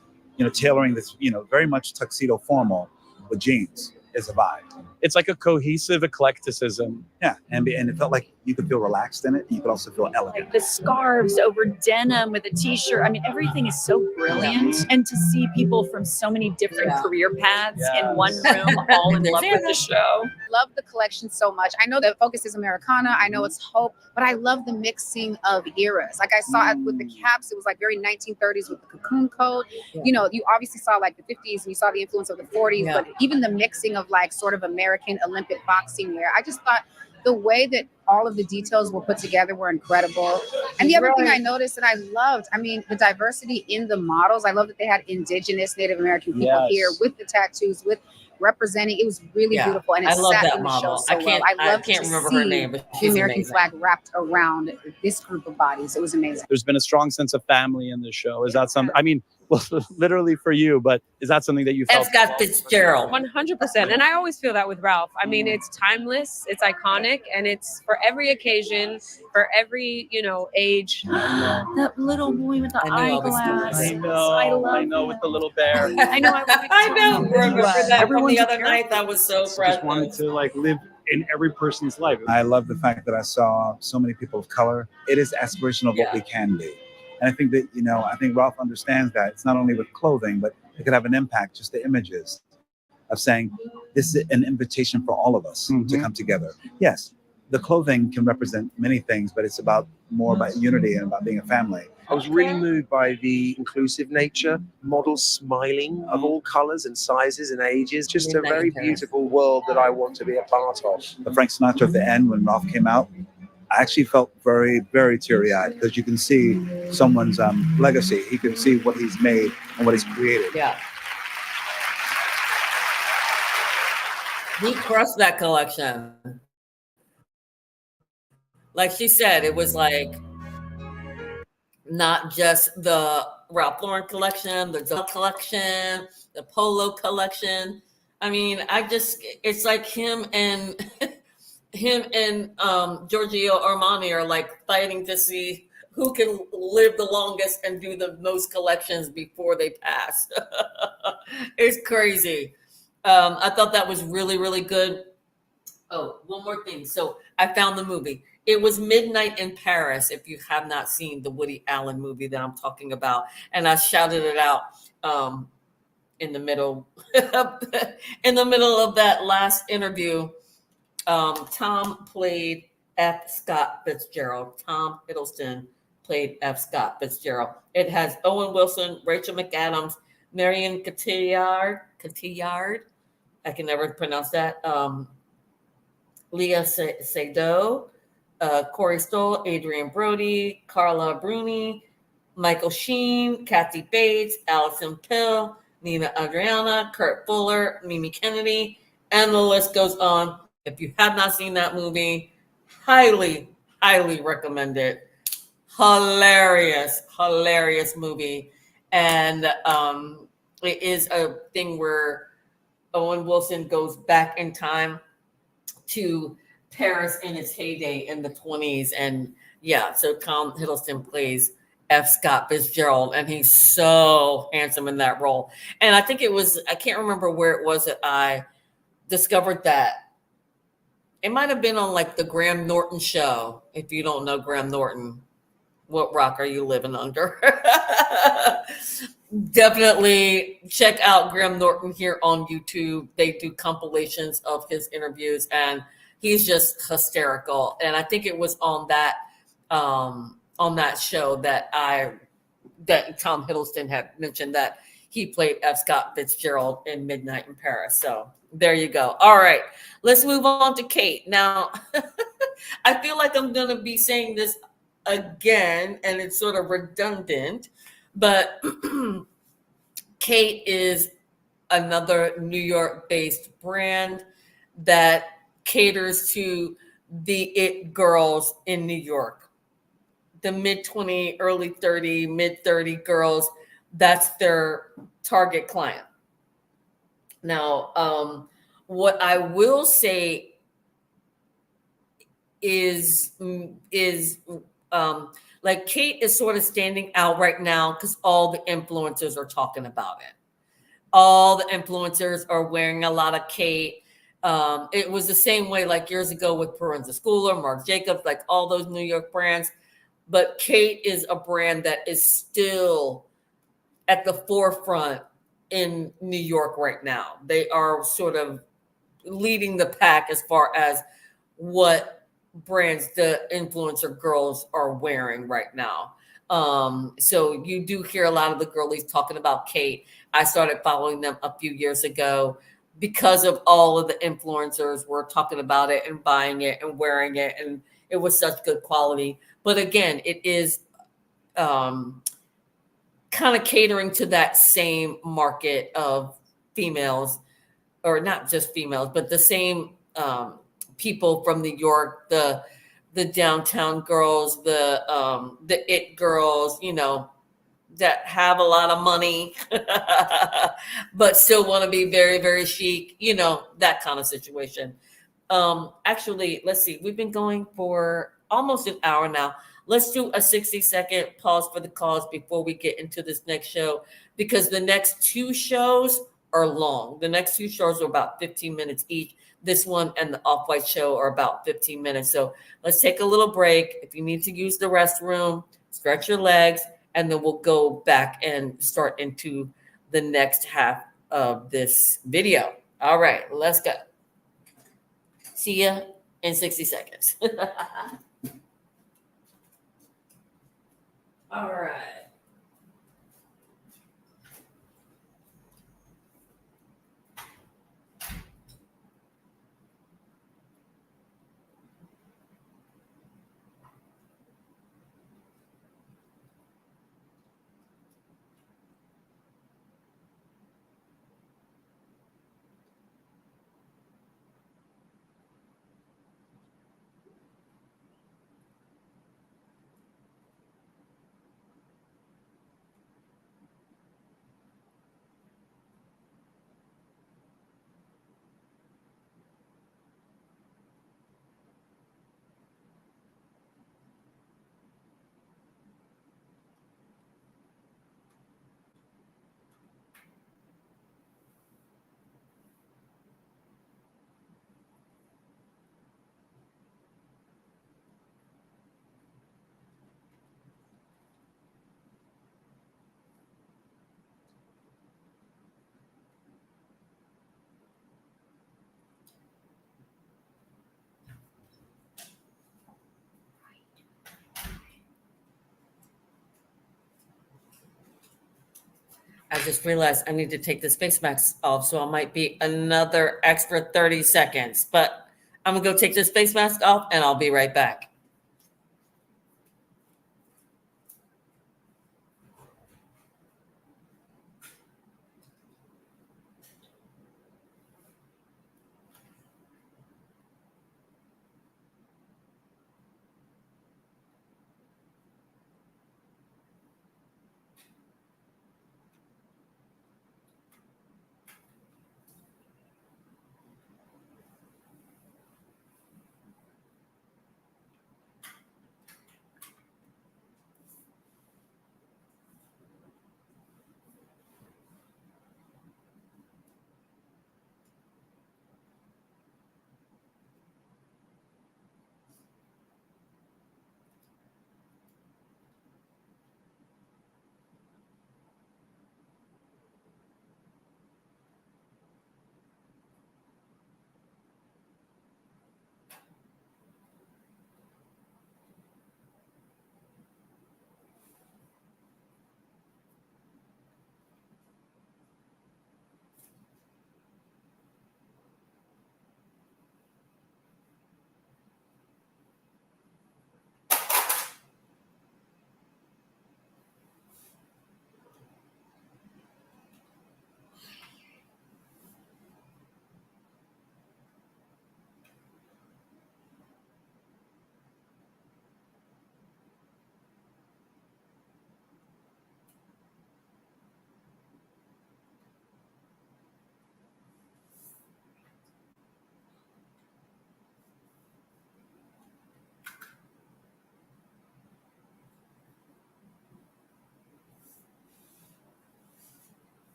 tailoring this, very much tuxedo formal with jeans is a vibe. It's like a cohesive eclecticism. Yeah, and it felt like you could feel relaxed in it. You could also feel elegant. Like the scarves over denim with a t-shirt. I mean, everything is so brilliant. And to see people from so many different career paths in one room, all in love with the show. Love the collection so much. I know the focus is Americana. I know it's hope, but I love the mixing of eras. Like I saw it with the caps, it was like very 1930s with the cocoon coat. Yeah. You obviously saw like the 50s and you saw the influence of the 40s, Yeah. but even the mixing of like sort of American Olympic boxing wear. I just thought the way that all of the details were put together were incredible. And the other thing I noticed that I loved, I mean, the diversity in the models. I love that they had indigenous Native American people Yes. here with the tattoos, with representing. It was really beautiful, and it I love sat that in the show model. so I can't, well. I I love can't to remember see her name, but the she's American amazing. flag wrapped around this group of bodies. It was amazing. There's been a strong sense of family in this show. Is that something? I mean, well, literally for you, but is that something that you And felt? Scott Fitzgerald. 100%. And I always feel that with Ralph. I mean, it's timeless, it's iconic, and it's for every occasion, for every, age. That little boy with the I knew I was eyeglass. I know, love I know, with the little bear. I know. I know. Remember that from Everyone's the a other night? That was so Just wanted precious. to like live in every person's life. I love the fact that I saw so many people of color. It is aspirational of what we can be. And I think that, I think Ralph understands that it's not only with clothing, but it could have an impact, just the images of saying this is an invitation for all of us to come together. Yes, the clothing can represent many things, but it's more about unity and about being a family. I was really moved by the inclusive nature, models smiling of all colors and sizes and ages. Just a very beautiful world that I want to be a part of. The Frank Sinatra at the end, when Ralph came out, I actually felt very, very teary-eyed because you can see someone's legacy. You can see what he's made and what he's created. Yeah. He crushed that collection. Like she said, it was like not just the Ralph Lauren collection, the Zell collection, the Polo collection. I mean, it's like him and Giorgio Armani are like fighting to see who can live the longest and do the most collections before they pass. It's crazy. I thought that was really, really good. Oh, one more thing. So I found the movie. It was Midnight in Paris. If you have not seen the Woody Allen movie that I'm talking about, and I shouted it out in the middle of that last interview. Tom played F. Scott Fitzgerald. Tom Hiddleston played F. Scott Fitzgerald. It has Owen Wilson, Rachel McAdams, Marion Cotillard. I can never pronounce that. Leah Seydoux, Corey Stoll, Adrian Brody, Carla Bruni, Michael Sheen, Kathy Bates, Allison Pill, Nina Adriana, Kurt Fuller, Mimi Kennedy, and the list goes on. If you have not seen that movie, highly, highly recommend it. Hilarious movie. And it is a thing where Owen Wilson goes back in time to Paris in its heyday in the 20s. And yeah, so Tom Hiddleston plays F. Scott Fitzgerald, and he's so handsome in that role. And I think I can't remember where it was that I discovered that. It might have been on like the Graham Norton show. If you don't know Graham Norton, what rock are you living under? Definitely check out Graham Norton here on YouTube. They do compilations of his interviews, and he's just hysterical. And I think it was on that show that Tom Hiddleston had mentioned that he played F. Scott Fitzgerald in Midnight in Paris. So there you go. All right, let's move on to Khaite. Now, I feel like I'm going to be saying this again, and it's sort of redundant, but Khaite is another New York-based brand that caters to the it girls in New York. The mid-20, early 30, mid-30 girls, that's their target client. Now, what I will say is like Khaite is sort of standing out right now because all the influencers are talking about it. All the influencers are wearing a lot of Khaite. It was the same way like years ago with Proenza Shouler, Marc Jacobs, like all those New York brands. But Khaite is a brand that is still at the forefront in New York right now. They are sort of leading the pack as far as what brands the influencer girls are wearing right now. So you do hear a lot of the girlies talking about Khaite. I started following them a few years ago because of all of the influencers were talking about it and buying it and wearing it, and it was such good quality. But again, it is kind of catering to that same market of females, or not just females, but the same people from New York, the downtown girls, the it girls, you know, that have a lot of money, but still want to be very, very chic, you know, that kind of situation. Actually, let's see, we've been going for almost an hour now. Let's do a 60-second pause for the cause before we get into this next show, because the next two shows are long. The next two shows are about 15 minutes each. This one and the Off-White show are about 15 minutes. So let's take a little break. If you need to use the restroom, stretch your legs, and then we'll go back and start into the next half of this video. All right, let's go. See ya in 60 seconds. All right. I just realized I need to take this face mask off, so I might be another extra 30 seconds. But I'm going to go take this face mask off, and I'll be right back.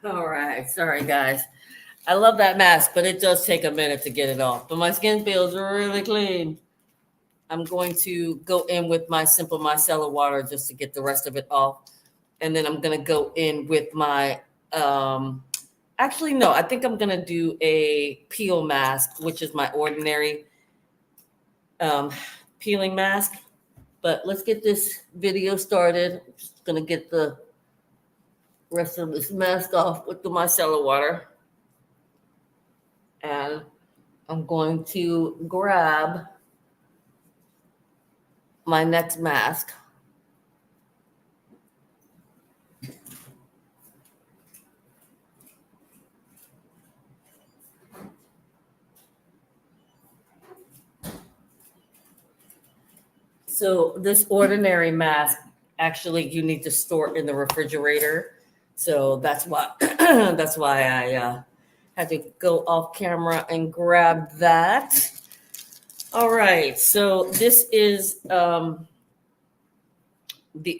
All right. Sorry, guys. I love that mask, but it does take a minute to get it off. But my skin feels really clean. I'm going to go in with my simple micellar water just to get the rest of it off. And then I'm going to go in with my, actually, no, I think I'm going to do a peel mask, which is my ordinary peeling mask. But let's get this video started. I'm just going to get the rest of this mask off with the micellar water. And I'm going to grab my next mask. So this ordinary mask, actually, you need to store it in the refrigerator. So that's why I had to go off camera and grab that. All right, so this is the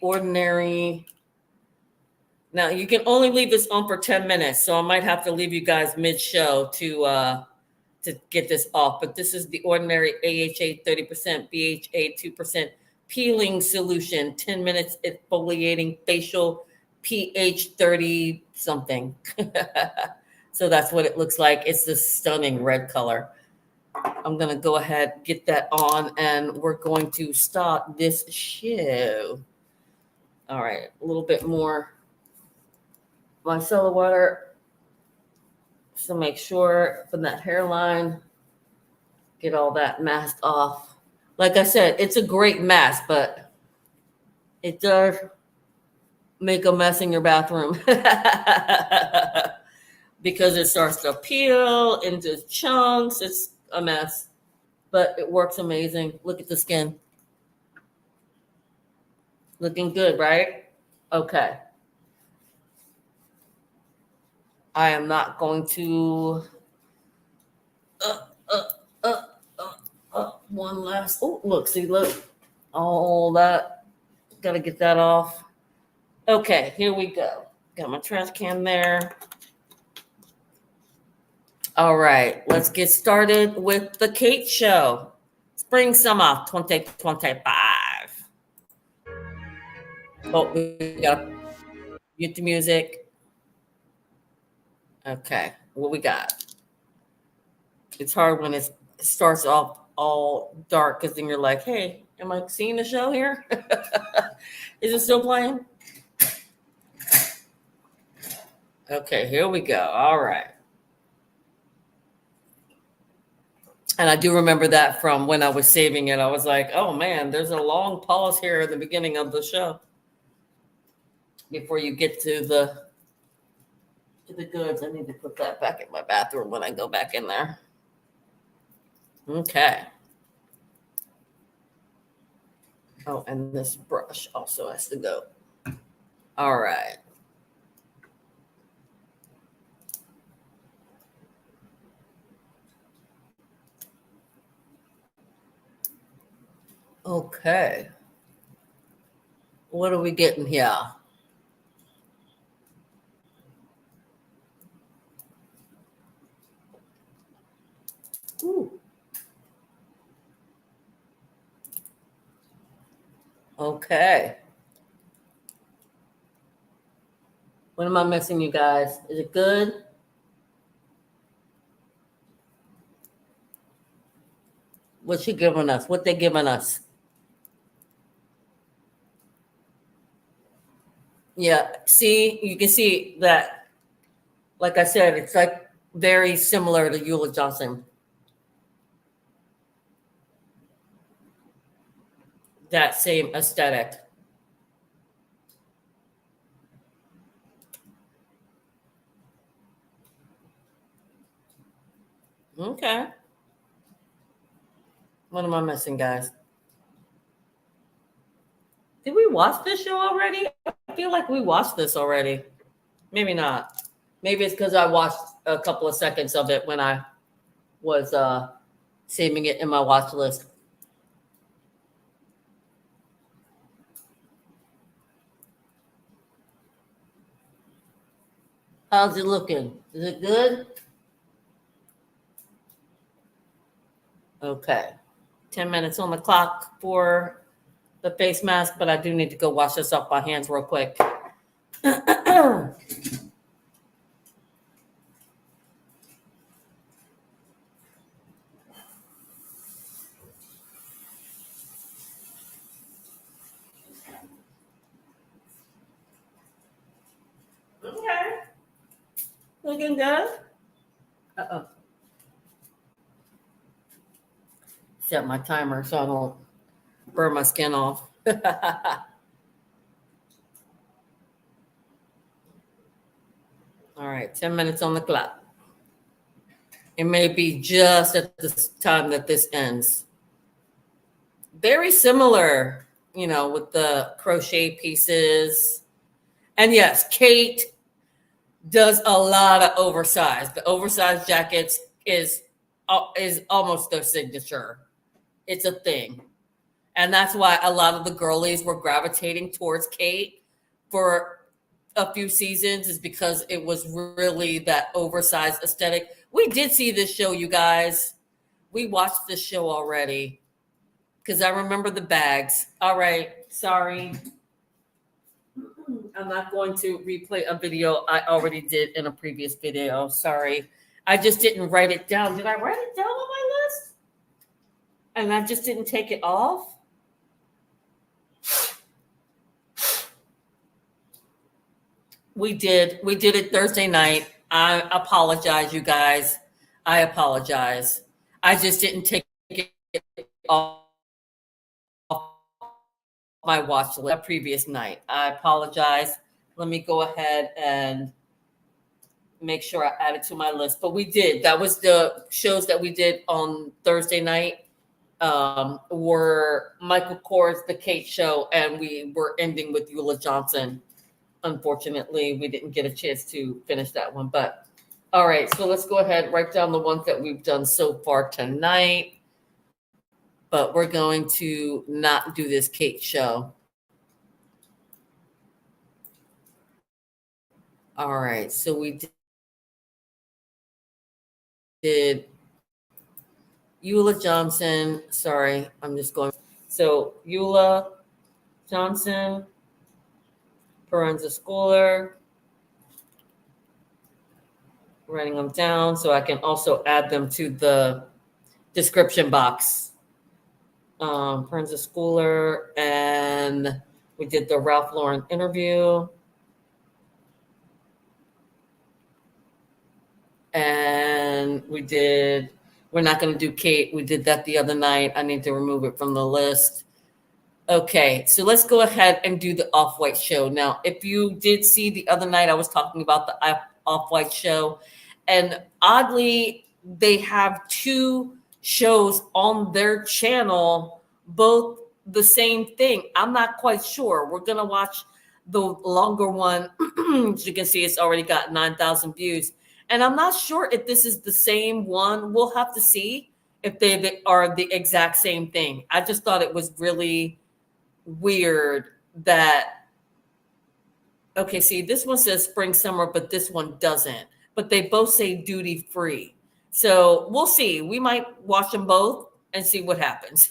ordinary. Now you can only leave this on for 10 minutes, so I might have to leave you guys mid-show to get this off. But this is the ordinary AHA 30%, BHA 2% peeling solution, 10 minutes exfoliating facial pH 30 something. So that's what it looks like. It's this stunning red color. I'm going to go ahead, get that on, and we're going to start this show. All right, a little bit more micellar water. So make sure from that hairline, get all that mask off. Like I said, it's a great mask, but it does make a mess in your bathroom because it starts to peel into chunks. It's a mess, but it works amazing. Look at the skin. Looking good, right? Okay. I am not going to one last. Oh, look, see, look, all that. Got to get that off. Okay, here we go. Got my trash can there. All right, let's get started with the Khaite show. Spring Summer 2025. Oh, we got to mute the music. Okay, what we got? It's hard when it starts off all dark because then you're like, hey, am I seeing the show here? Is it still playing? Okay, here we go. All right. And I do remember that from when I was saving it. I was like, oh man, there's a long pause here at the beginning of the show before you get to the goods. I need to put that back in my bathroom when I go back in there. Okay. Oh, and this brush also has to go. All right. Okay. What are we getting here? Ooh. Okay. What am I missing, you guys? Is it good? What's she giving us? What they giving us? Yeah, see, you can see that, like I said, it's like very similar to Ulla Johnson. That same aesthetic. Okay. What am I missing, guys? Did we watch this show already? I feel like we watched this already. Maybe not. Maybe it's because I watched a couple of seconds of it when I was saving it in my watch list. How's it looking? Is it good? Okay. 10 minutes on the clock for the face mask, but I do need to go wash this off my hands real quick. Okay. Looking good. Uh-oh. Set my timer so I don't burn my skin off. All right, 10 minutes on the clock. It may be just at the time that this ends. Very similar, you know, with the crochet pieces. And yes, Khaite does a lot of oversized. The oversized jackets is almost their signature. It's a thing. And that's why a lot of the girlies were gravitating towards Khaite for a few seasons, is because it was really that oversized aesthetic. We did see this show, you guys. We watched this show already because I remember the bags. All right, sorry. I'm not going to replay a video I already did in a previous video. Sorry. I just didn't write it down. Did I write it down on my list? And I just didn't take it off? We did it Thursday night. I apologize, you guys. I apologize. I just didn't take it off my watch list the previous night. I apologize. Let me go ahead and make sure I add it to my list. But we did. That was the shows that we did on Thursday night. Were Michael Kors, the Khaite show, and we were ending with Ulla Johnson. Unfortunately, we didn't get a chance to finish that one. But all right, so let's go ahead, write down the ones that we've done so far tonight. But we're going to not do this Khaite show. All right, so we did Ulla Johnson. Sorry, I'm just going. So Ulla Johnson, Proenza Shouler. Writing them down so I can also add them to the description box. Proenza Shouler, and we did the Ralph Lauren interview. And we're not going to do Khaite. We did that the other night. I need to remove it from the list. Okay, so let's go ahead and do the Off-White show. Now, if you did see the other night, I was talking about the Off-White show. And oddly, they have two shows on their channel, both the same thing. I'm not quite sure. We're going to watch the longer one. As you can see, it's already got 9,000 views. And I'm not sure if this is the same one. We'll have to see if they are the exact same thing. I just thought it was really weird that, okay, see, this one says spring, summer, but this one doesn't. But they both say duty free. So we'll see. We might watch them both and see what happens.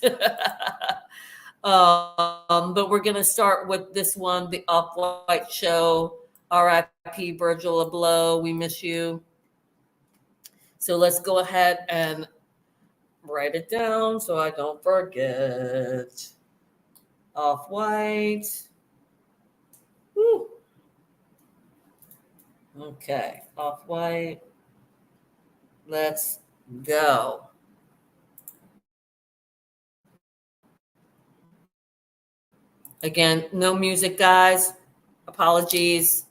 But we're going to start with this one, the Off-White show. R.I.P. Virgil Abloh, we miss you. So let's go ahead and write it down so I don't forget. Off-White. Woo. Okay, Off-White. Let's go. Again, no music, guys. Apologies.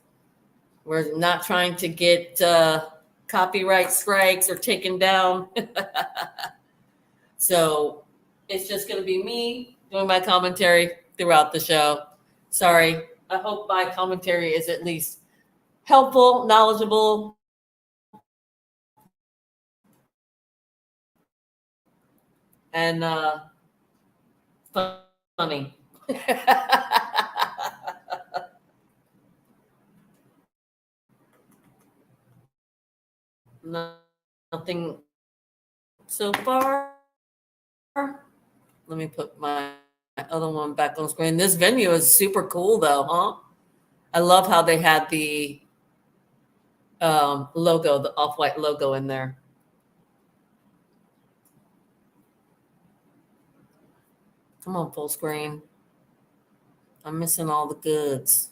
We're not trying to get copyright strikes or taken down. So it's just going to be me doing my commentary throughout the show. Sorry. I hope my commentary is at least helpful, knowledgeable, and funny. Nothing so far. Let me put my other one back on screen. This venue is super cool though, huh? I love how they had the logo, the off-white logo in there. Come on, full screen. I'm missing all the goods.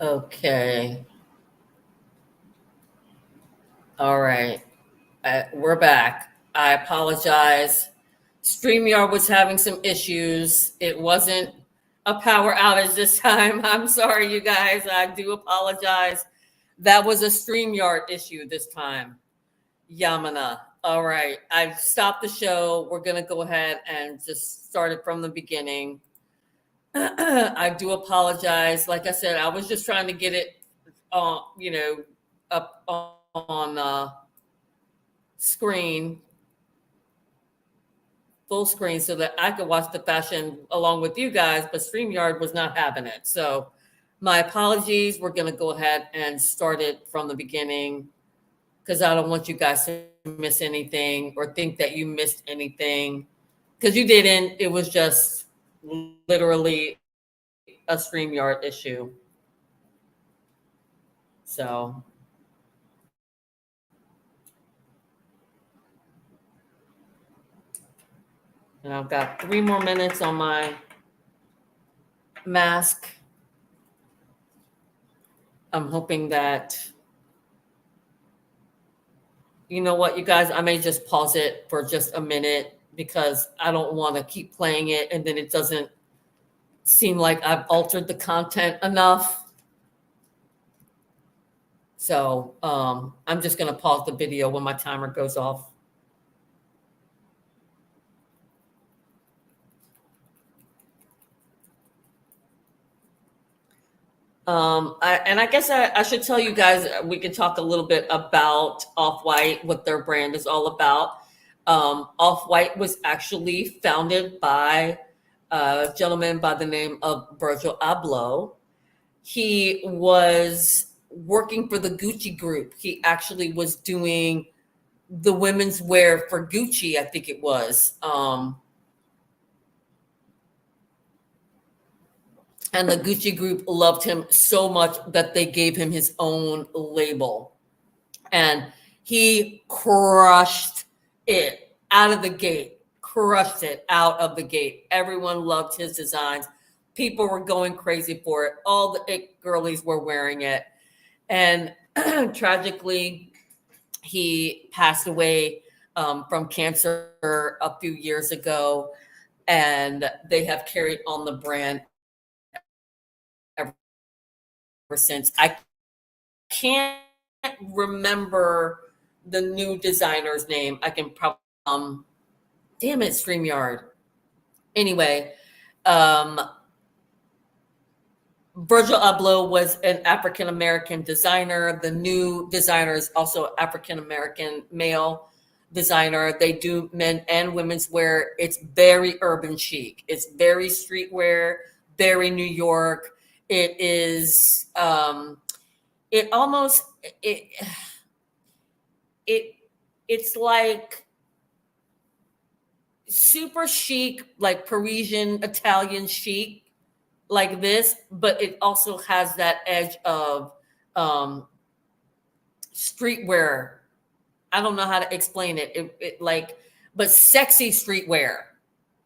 Okay. All right. We're back. I apologize. StreamYard was having some issues. It wasn't a power outage this time. I'm sorry, you guys. I do apologize. That was a StreamYard issue this time. Yamana. All right. I've stopped the show. We're going to go ahead and just start it from the beginning. I do apologize. Like I said, I was just trying to get it, up on screen, full screen, so that I could watch the fashion along with you guys, but StreamYard was not having it. So my apologies. We're going to go ahead and start it from the beginning because I don't want you guys to miss anything or think that you missed anything because you didn't. It was just literally a StreamYard issue. So and I've got 3 more minutes on my mask. I'm hoping that, you know what, you guys, I may just pause it for just a minute because I don't want to keep playing it and then it doesn't seem like I've altered the content enough. So I'm just going to pause the video when my timer goes off. I guess I should tell you guys, we can talk a little bit about Off-White, what their brand is all about. Off-White was actually founded by a gentleman by the name of Virgil Abloh. He was working for the Gucci group. He actually was doing the women's wear for Gucci, I think it was. And the Gucci group loved him so much that they gave him his own label. And he crushed it out of the gate, crushed it out of the gate. Everyone loved his designs. People were going crazy for it. All the it girlies were wearing it. And tragically, he passed away from cancer a few years ago. And they have carried on the brand ever since. I can't remember the new designer's name. I can probably damn it, StreamYard. Anyway, Virgil Abloh was an African American designer. The new designer is also African American male designer. They do men and women's wear. It's very urban chic. It's very streetwear, very New York. It is it's like, super chic, like Parisian, Italian chic, like this, but it also has that edge of streetwear. I don't know how to explain it. It like, but sexy streetwear,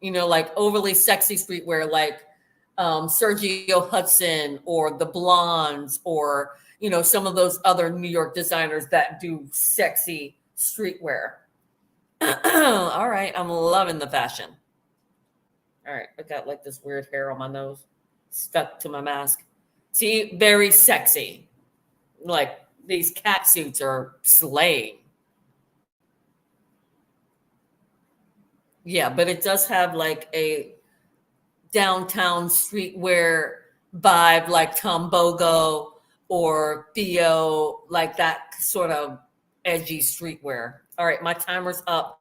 you know, like overly sexy streetwear, like Sergio Hudson or the Blondes, or, you know, some of those other New York designers that do sexy streetwear. All right, I'm loving the fashion. All right, I got like this weird hair on my nose stuck to my mask. See, very sexy. Like these cat suits are slaying. Yeah, but it does have like a downtown streetwear vibe, like Tom Bogo or Theo, like that sort of edgy streetwear. All right, my timer's up.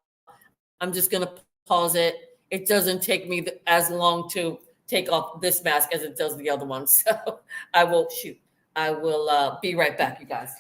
I'm just gonna pause it. It doesn't take me as long to take off this mask as it does the other one. So I will be right back, you guys.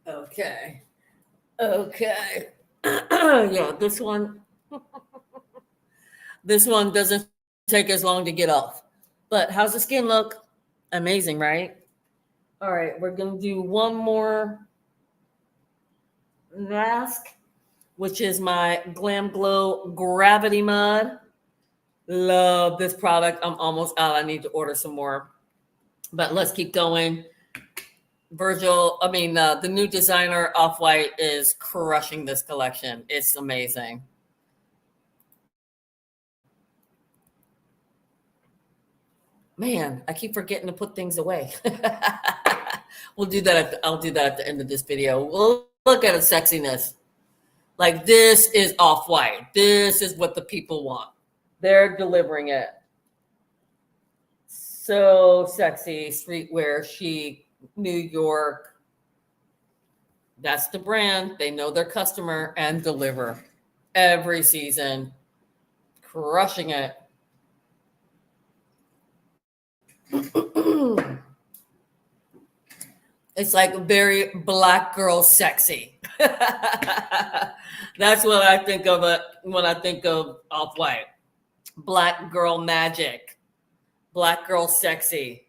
Okay. Yeah, this one doesn't take as long to get off. But how's the skin look? Amazing, right? All right, we're gonna do one more mask, which is my Glam Glow Gravity Mud. Love this product. I'm almost out. I need to order some more. But let's keep going. The new designer Off-White is crushing this collection. It's amazing. Man, I keep forgetting to put things away. I'll do that at the end of this video. We'll look at the sexiness. Like, this is Off-White. This is what the people want. They're delivering it. So sexy, streetwear, chic, New York. That's the brand. They know their customer and deliver every season. Crushing it. It's like very black girl sexy. That's what I think of it when I think of Off-White. Black girl magic. Black girl sexy.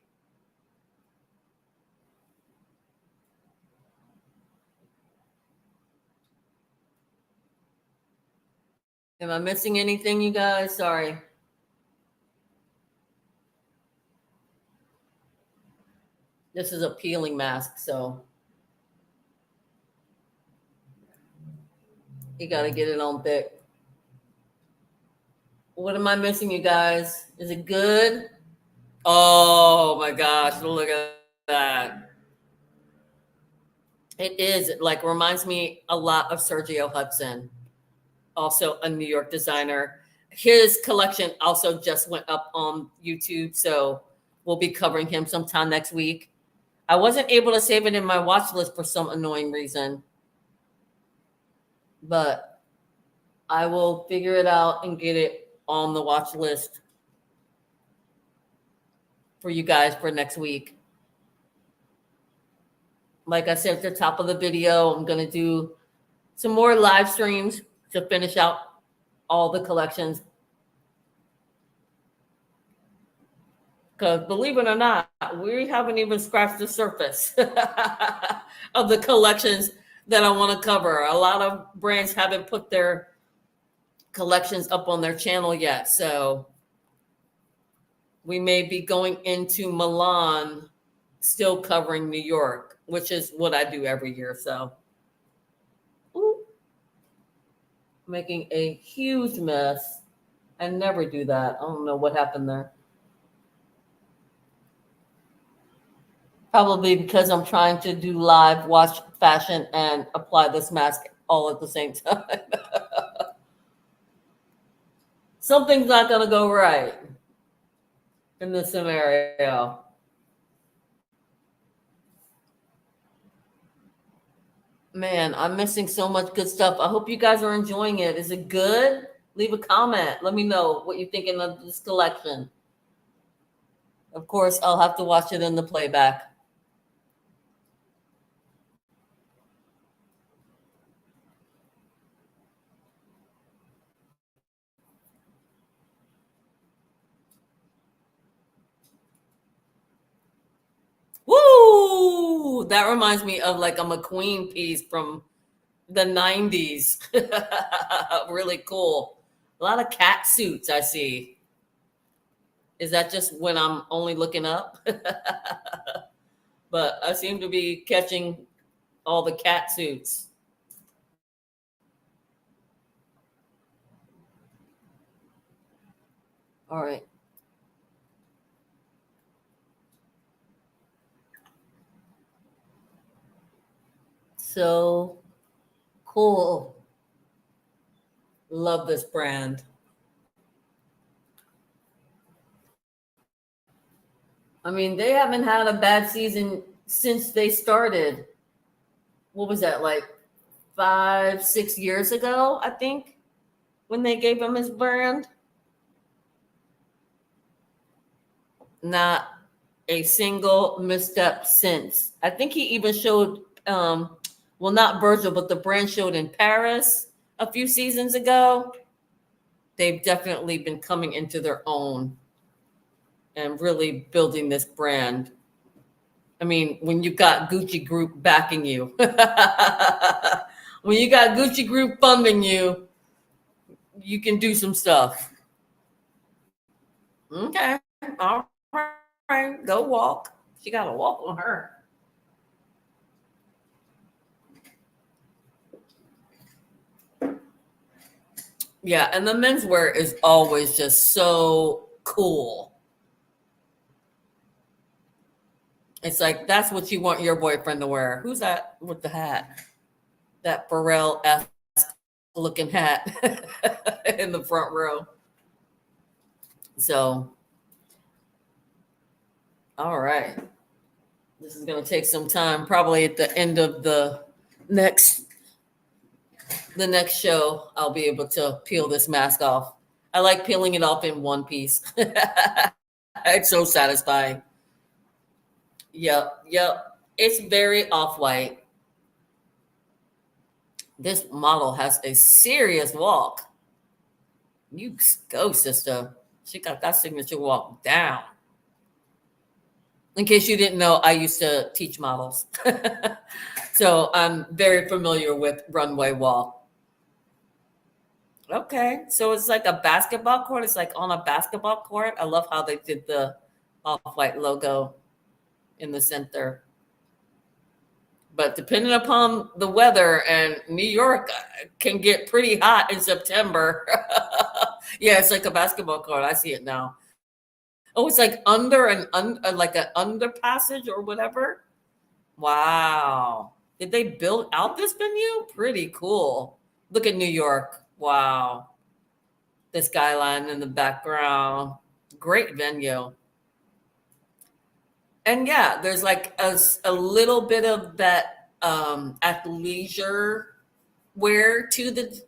Am I missing anything, you guys? Sorry. This is a peeling mask, so you got to get it on thick. What am I missing, you guys? Is it good? Oh my gosh, look at that. It is, like, reminds me a lot of Sergio Hudson, also a New York designer. His collection also just went up on YouTube, so we'll be covering him sometime next week. I wasn't able to save it in my watch list for some annoying reason, but I will figure it out and get it on the watch list for you guys for next week. Like I said at the top of the video, I'm going to do some more live streams to finish out all the collections. Because believe it or not, we haven't even scratched the surface of the collections that I want to cover. A lot of brands haven't put their collections up on their channel yet. So we may be going into Milan, still covering New York, which is what I do every year. So making a huge mess. I never do that. I don't know what happened there. Probably because I'm trying to do live, watch fashion, and apply this mask all at the same time. Something's not going to go right in this scenario. Man, I'm missing so much good stuff. I hope you guys are enjoying it. Is it good? Leave a comment. Let me know what you're thinking of this collection. Of course, I'll have to watch it in the playback. Woo! That reminds me of like a McQueen piece from the 90s. Really cool. A lot of cat suits I see. Is that just when I'm only looking up? But I seem to be catching all the cat suits. All right. So cool. Love this brand. I mean, they haven't had a bad season since they started. What was that, like 5-6 years ago, I think, when they gave him his brand? Not a single misstep since. I think he even showed, well, not Virgil, but the brand showed in Paris a few seasons ago. They've definitely been coming into their own and really building this brand. I mean, when you got Gucci Group backing you, when you got Gucci Group funding you, you can do some stuff. Okay, all right, go walk. She got to walk on her. Yeah, and the menswear is always just so cool. It's like, that's what you want your boyfriend to wear. Who's that with the hat? That Pharrell-esque looking hat in the front row. So, all right. This is going to take some time. Probably at the end of the next show, I'll be able to peel this mask off. I like peeling it off in one piece. It's so satisfying. Yep. It's very off-white. This model has a serious walk. You go, sister. She got that signature walk down. In case you didn't know, I used to teach models. So I'm very familiar with runway walk. Okay, so it's like a basketball court. It's like on a basketball court. I love how they did the off-white logo in the center. But depending upon the weather, and New York can get pretty hot in September. Yeah, it's like a basketball court. I see it now. Oh, it's like under like an underpassage or whatever. Wow. Did they build out this venue? Pretty cool. Look at New York. Wow. The skyline in the background. Great venue. And yeah, there's like a little bit of that athleisure wear to the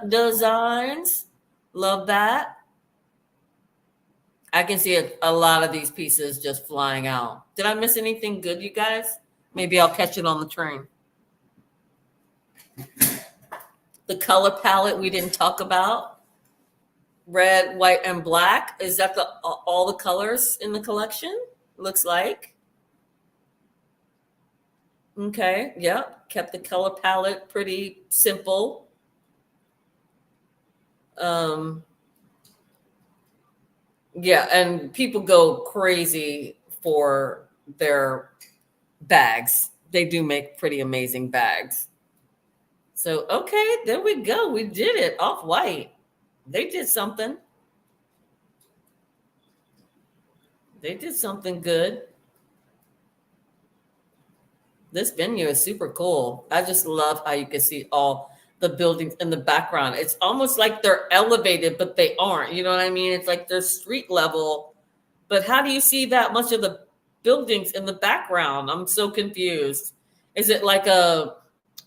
designs. Love that. I can see a lot of these pieces just flying out. Did I miss anything good, you guys? Maybe I'll catch it on the train. The color palette we didn't talk about. Red, white, and black. Is that all the colors in the collection? Looks like. Okay, yeah, kept the color palette pretty simple. Yeah, and people go crazy for their bags. They do make pretty amazing bags. So, okay, there we go. We did it. Off-White. They did something. They did something good. This venue is super cool. I just love how you can see all the buildings in the background. It's almost like they're elevated, but they aren't. You know what I mean? It's like they're street level. But how do you see that much of the buildings in the background? I'm so confused. Is it like a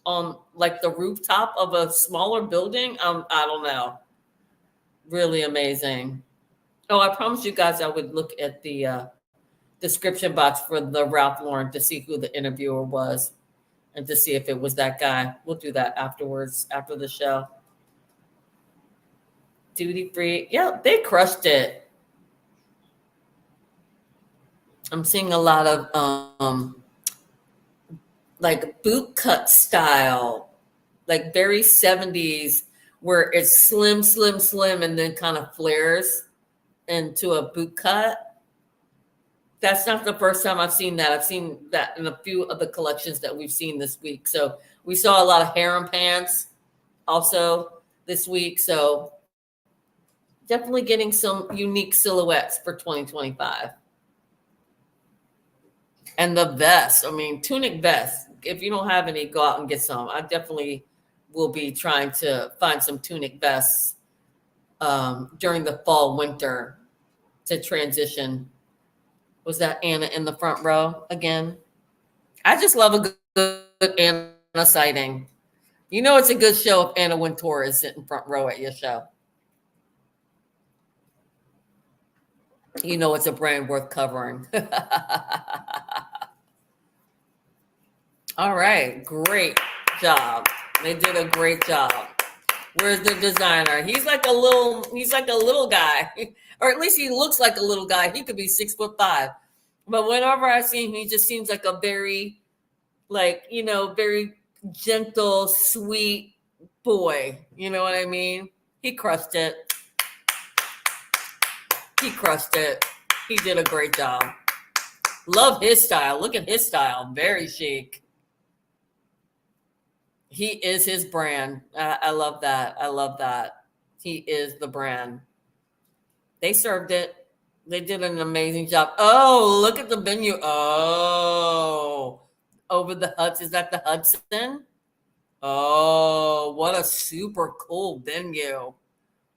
on like the rooftop of a smaller building? I don't know. Really amazing. Oh, I promised you guys I would look at the description box for the Ralph Lauren to see who the interviewer was and to see if it was that guy. We'll do that afterwards, after the show. Duty free. Yeah, they crushed it. I'm seeing a lot of like boot cut style, like very 70s, where it's slim, slim, slim, and then kind of flares into a boot cut. That's not the first time I've seen that. I've seen that in a few of the collections that we've seen this week. So we saw a lot of harem pants also this week. So definitely getting some unique silhouettes for 2025. And the vest, I mean, tunic vest. If you don't have any, go out and get some. I definitely will be trying to find some tunic vests during the fall, winter to transition. Was that Anna in the front row again? I just love a good Anna sighting. You know it's a good show if Anna Wintour is sitting front row at your show. You know it's a brand worth covering. All right, great job. They did a great job. Where's the designer? He's like a little guy, or at least he looks like a little guy. He could be 6'5". But whenever I see him, he just seems like a very, very gentle, sweet boy. You know what I mean? He crushed it. He crushed it. He did a great job. Love his style. Look at his style. Very chic. He is his brand. I love that. I love that. He is the brand. They served it. They did an amazing job. Oh, look at the venue. Oh, over the Hudson. Is that the Hudson? Oh, what a super cool venue.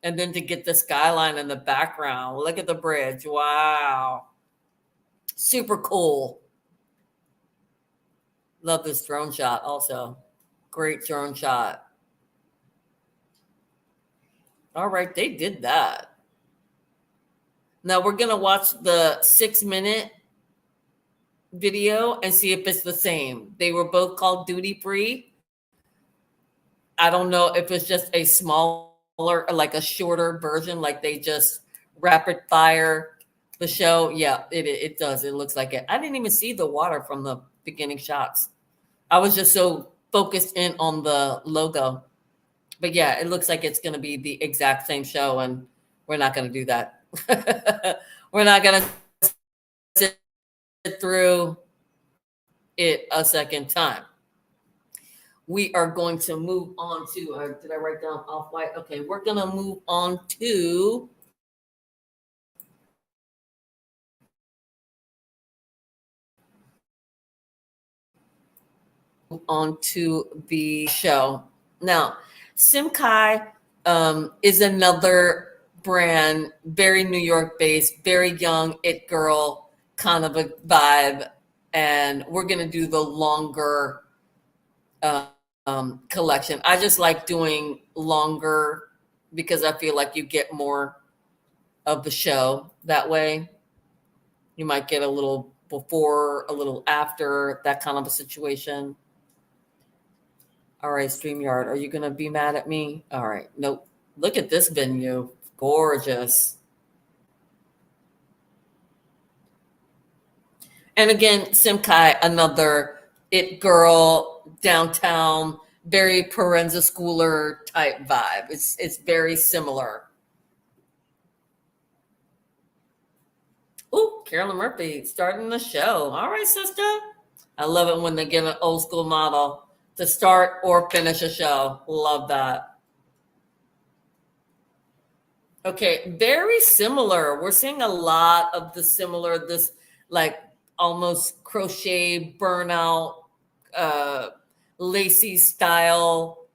And then to get the skyline in the background. Look at the bridge. Wow. Super cool. Love this drone shot also. Great drone shot. All right, they did that. Now we're going to watch the 6-minute video and see if it's the same. They were both called Duty Free. I don't know if it's just a smaller, like a shorter version, like they just rapid fire the show. Yeah, it does. It looks like it. I didn't even see the water from the beginning shots. I was just so focused in on the logo. But yeah, it looks like it's going to be the exact same show, and we're not going to do that. We're not going to sit through it a second time. We are going to move on to, did I write down Off-White? Okay, we're going to move on to the show. Now, Simkhai is another brand, very New York based, very young, it girl kind of a vibe. And we're going to do the longer collection. I just like doing longer because I feel like you get more of the show that way. You might get a little before, a little after, that kind of a situation. All right, StreamYard, are you going to be mad at me? All right. Nope. Look at this venue. Gorgeous. And again, Simkhai, another it girl, downtown, very Proenza Shouler type vibe. It's very similar. Ooh, Carolyn Murphy starting the show. All right, sister. I love it when they get an old school model to start or finish a show. Love that. Okay, very similar. We're seeing a lot of the similar, this like almost crochet burnout, lacy style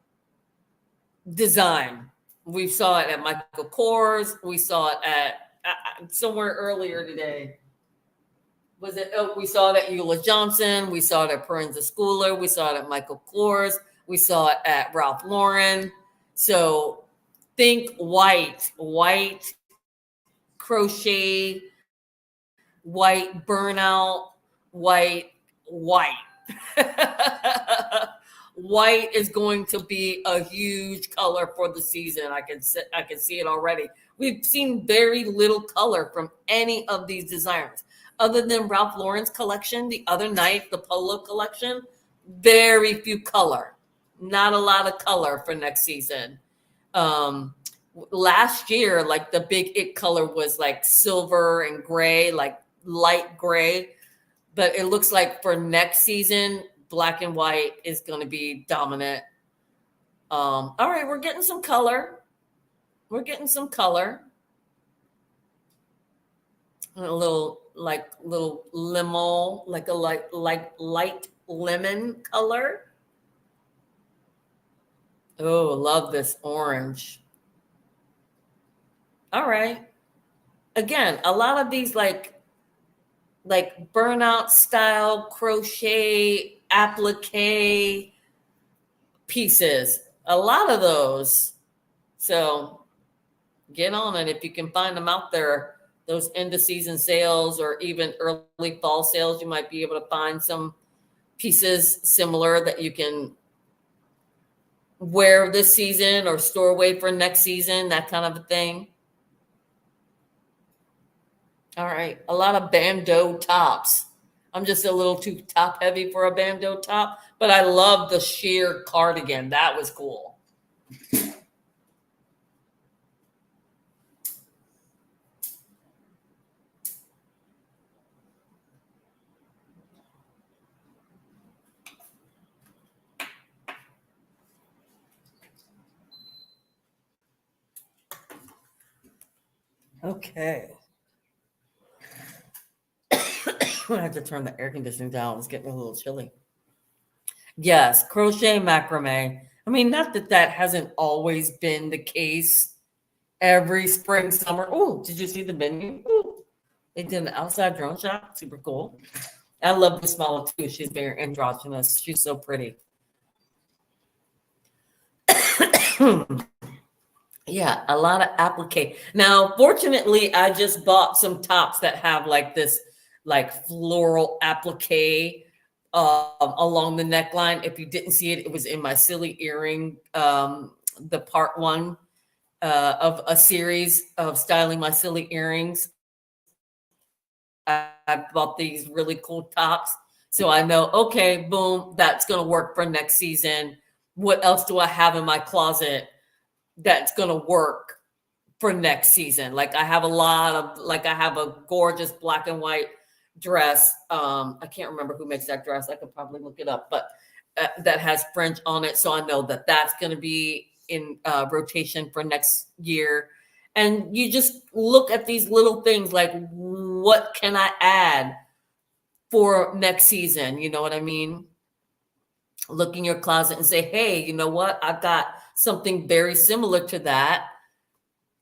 design. We saw it at Michael Kors. We saw it at somewhere earlier today. Was it? Oh, we saw it at Ulla Johnson. We saw it at Proenza Shouler. We saw it at Michael Kors. We saw it at Ralph Lauren. So think white crochet, white burnout, white. White is going to be a huge color for the season. I can see it already. We've seen very little color from any of these designers, other than Ralph Lauren's collection the other night, the polo collection. Very few color, not a lot of color for next season. Last year, like the big it color was like silver and gray, like light gray. But it looks like for next season, black and white is going to be dominant. All right, we're getting some color. A little limo, like a light lemon color. Oh, love this orange. All right. Again, a lot of these like burnout style crochet applique pieces. A lot of those. So get on it if you can find them out there. Those end of season sales or even early fall sales, you might be able to find some pieces similar that you can wear this season or store away for next season, that kind of a thing. All right, a lot of bandeau tops. I'm just a little too top heavy for a bandeau top, but I love the sheer cardigan. That was cool. Okay. I have to turn the air conditioning down. It's getting a little chilly. Yes, crochet macrame. I mean, not that hasn't always been the case every spring, summer. Oh, did you see the menu? Ooh, they did an outside drone shot. Super cool. I love this model too. She's very androgynous. She's so pretty. Yeah, a lot of applique. Now, fortunately, I just bought some tops that have like this like floral applique along the neckline. If you didn't see it, it was in my silly earring, the part one of a series of styling my silly earrings. I bought these really cool tops. So I know, okay, boom, that's going to work for next season. What else do I have in my closet that's going to work for next season? Like I have a gorgeous black and white dress. I can't remember who makes that dress. I could probably look it up, but that has French on it. So I know that that's going to be in rotation for next year. And you just look at these little things like, what can I add for next season? You know what I mean? Look in your closet and say, hey, you know what? I've got something very similar to that.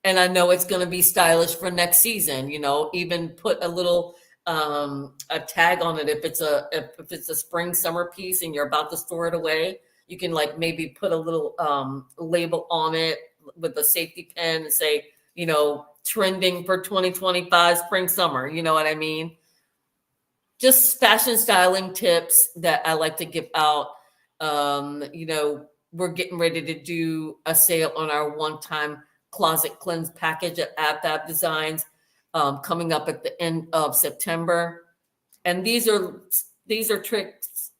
And I know it's going to be stylish for next season. You know, even put a little a tag on it. If it's a spring summer piece and you're about to store it away, you can like maybe put a little label on it with a safety pin and say, you know, trending for 2025 spring summer. You know what I mean? Just fashion styling tips that I like to give out. You know, we're getting ready to do a sale on our one-time closet cleanse package at AbFab Designs, coming up at the end of September. And these are tricks.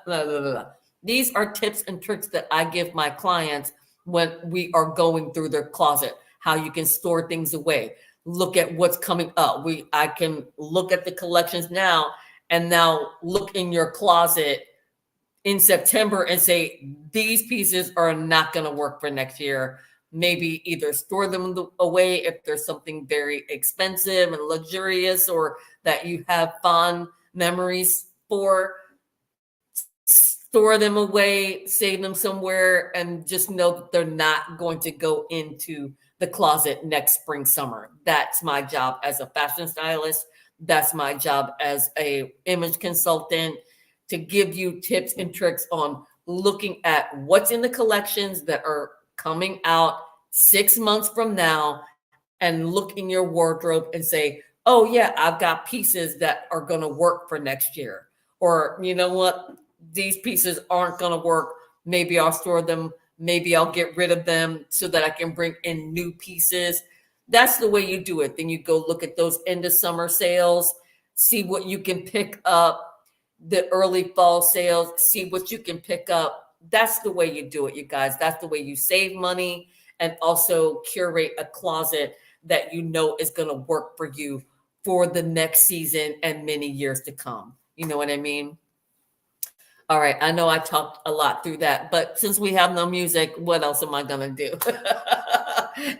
No. These are tips and tricks that I give my clients when we are going through their closet, how you can store things away. Look at what's coming up. I can look at the collections now and now look in your closet in September and say, these pieces are not going to work for next year. Maybe either store them away if there's something very expensive and luxurious or that you have fond memories for. Store them away, save them somewhere, and just know that they're not going to go into the closet next spring, summer. That's my job as a fashion stylist. That's my job as a image consultant, to give you tips and tricks on looking at what's in the collections that are coming out 6 months from now, and look in your wardrobe and say, oh yeah, I've got pieces that are going to work for next year. Or, you know what? These pieces aren't going to work. Maybe I'll store them. Maybe I'll get rid of them so that I can bring in new pieces. That's the way you do it. Then you go look at those end of summer sales, see what you can pick up, the early fall sales, see what you can pick up. That's the way you do it, you guys. That's the way you save money and also curate a closet that you know is going to work for you for the next season and many years to come. You know what I mean? All right, I know I talked a lot through that, but since we have no music, what else am I gonna do?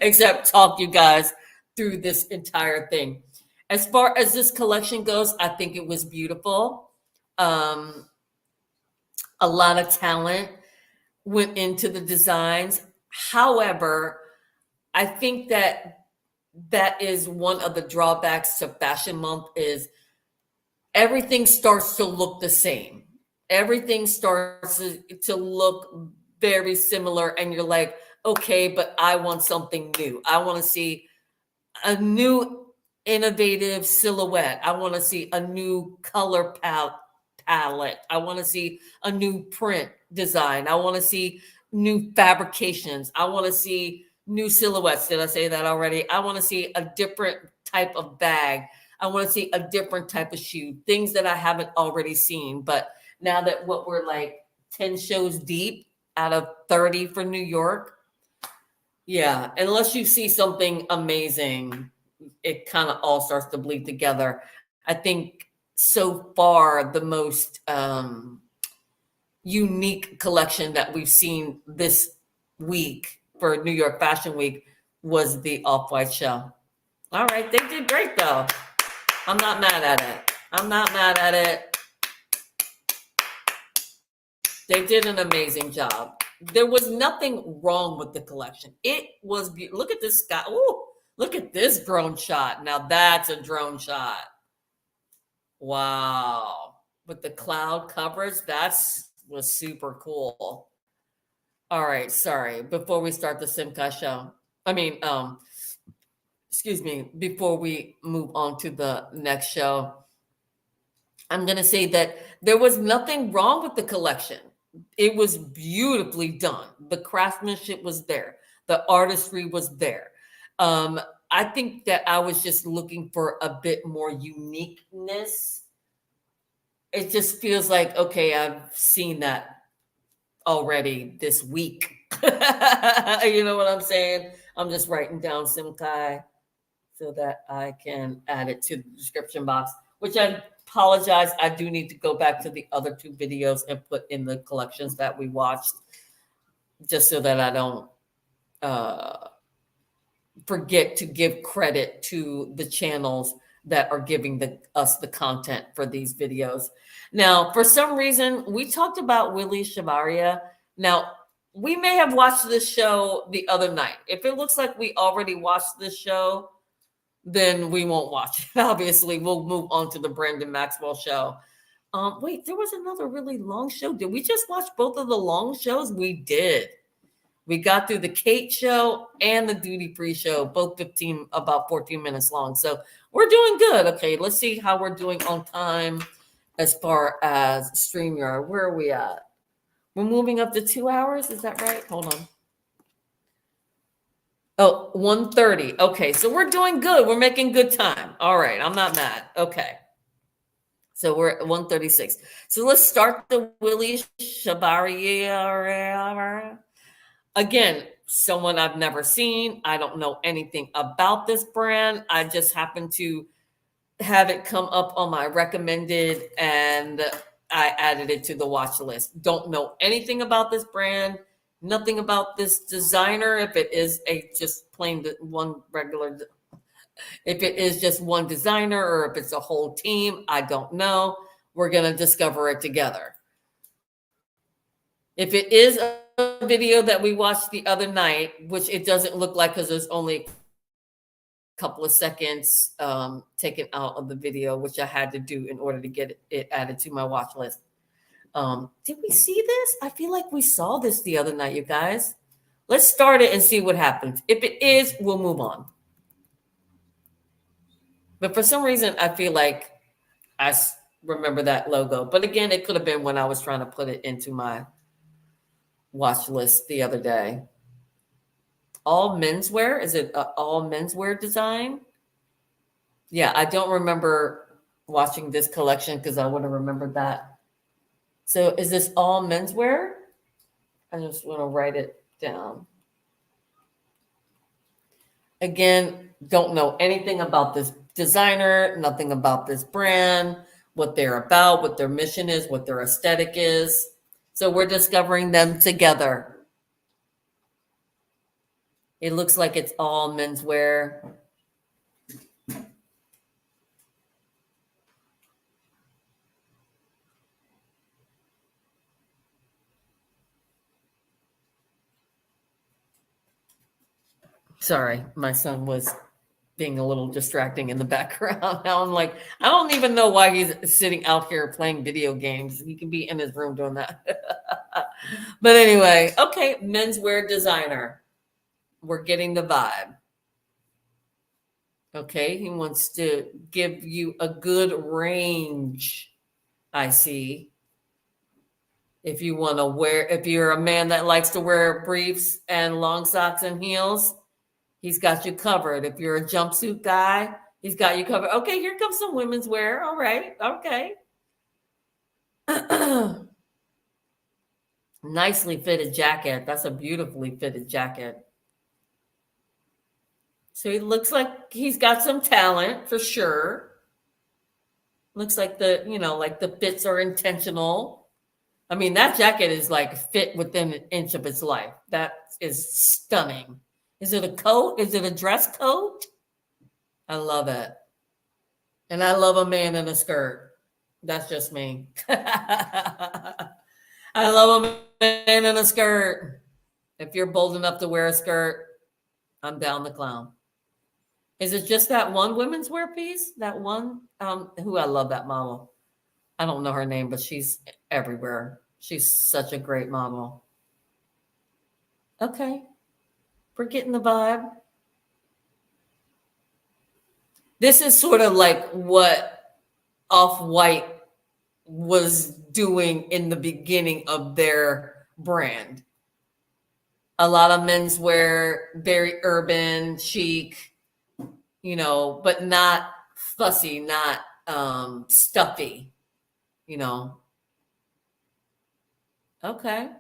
Except talk you guys through this entire thing. As far as this collection goes, I think it was beautiful. A lot of talent went into the designs. However, I think that is one of the drawbacks to Fashion Month is everything starts to look the same. Everything starts to look very similar, and you're like, okay, but I want something new. I want to see a new innovative silhouette. I want to see a new color palette. I want to see a new print design. I want to see new fabrications. I want to see new silhouettes. Did I say that already? I want to see a different type of bag. I want to see a different type of shoe, things that I haven't already seen. But now that what we're like 10 shows deep out of 30 for New York, yeah, unless you see something amazing, it kind of all starts to bleed together. I think so far the most unique collection that we've seen this week for New York Fashion Week was the Off-White show. All right, they did great though. I'm not mad at it. I'm not mad at it. They did an amazing job. There was nothing wrong with the collection. It was beautiful. Look at this guy. Ooh, look at this drone shot. Now that's a drone shot. Wow. With the cloud coverage, was super cool. All right, sorry. Before we start the Simkhai show, before we move on to the next show, I'm going to say that there was nothing wrong with the collection. It was beautifully done. The craftsmanship was there. The artistry was there. I think that I was just looking for a bit more uniqueness. It just feels like, okay, I've seen that already this week. You know what I'm saying? I'm just writing down Simkhai so that I can add it to the description box, which I apologize. I do need to go back to the other two videos and put in the collections that we watched, just so that I don't forget to give credit to the channels that are giving us the content for these videos. Now, for some reason, we talked about Willy Chavarria. Now, we may have watched this show the other night. If it looks like we already watched this show, then we won't watch it. Obviously, we'll move on to the Brandon Maxwell show. Wait, there was another really long show. Did we just watch both of the long shows? We did. We got through the Khaite show and the Duty Free show, both about 14 minutes long. So we're doing good. Okay, let's see how we're doing on time as far as StreamYard. Where are we at? We're moving up to 2 hours. Is that right? Hold on. Oh, 1:30. Okay, so we're doing good. We're making good time. All right, I'm not mad. Okay. So we're at 136. So let's start the Willy Chavarria. Again, someone I've never seen. I don't know anything about this brand. I just happen to have it come up on my recommended and I added it to the watch list. Don't know anything about this brand, nothing about this designer. If it is just plain one regular, if it is just one designer or if it's a whole team, I don't know. We're going to discover it together. If it is a video that we watched the other night, which it doesn't look like because there's only a couple of seconds taken out of the video, which I had to do in order to get it added to my watch list. Did we see this? I feel like we saw this the other night, you guys. Let's start it and see what happens. If it is, we'll move on. But for some reason, I feel like I remember that logo. But again, it could have been when I was trying to put it into my watch list the other day. All menswear? Is it all menswear design? Yeah, I don't remember watching this collection because I would have remembered that. So is this all menswear? I just want to write it down. Again, don't know anything about this designer, nothing about this brand, what they're about, what their mission is, what their aesthetic is. So we're discovering them together. It looks like it's all menswear. Sorry, my son was being a little distracting in the background. Now I'm like, I don't even know why he's sitting out here playing video games. He can be in his room doing that. But anyway, okay, menswear designer. We're getting the vibe. Okay, he wants to give you a good range, I see. If you want to wear, if you're a man that likes to wear briefs and long socks and heels, he's got you covered. If you're a jumpsuit guy, he's got you covered. Okay, here comes some women's wear. All right, okay. Nicely fitted jacket. That's a beautifully fitted jacket. So he looks like he's got some talent for sure. Looks like the fits are intentional. I mean, that jacket is like fit within an inch of its life. That is stunning. Is it a coat? Is it a dress coat? I love it. And I love a man in a skirt. That's just me. I love a man in a skirt. If you're bold enough to wear a skirt, I'm down the clown. Is it just that one women's wear piece? That one? Who I love that model. I don't know her name, but she's everywhere. She's such a great model. Okay. We're getting the vibe. This is sort of like what Off-White was doing in the beginning of their brand. A lot of menswear, very urban, chic, but not fussy, not stuffy, Okay,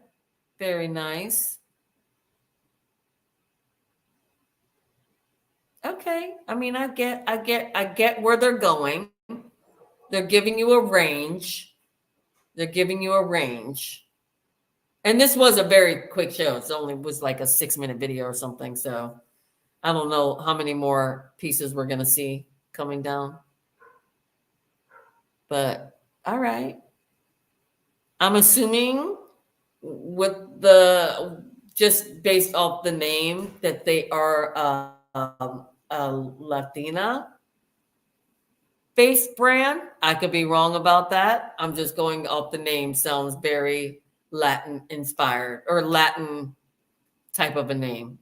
very nice. Okay, I mean, I get where they're going. They're giving you a range. And this was a very quick show. It only was like a 6-minute video or something. So I don't know how many more pieces we're going to see coming down. But all right. I'm assuming just based off the name that they are a Latina based brand. I could be wrong about that. I'm just going off the name. Sounds very Latin inspired or Latin type of a name.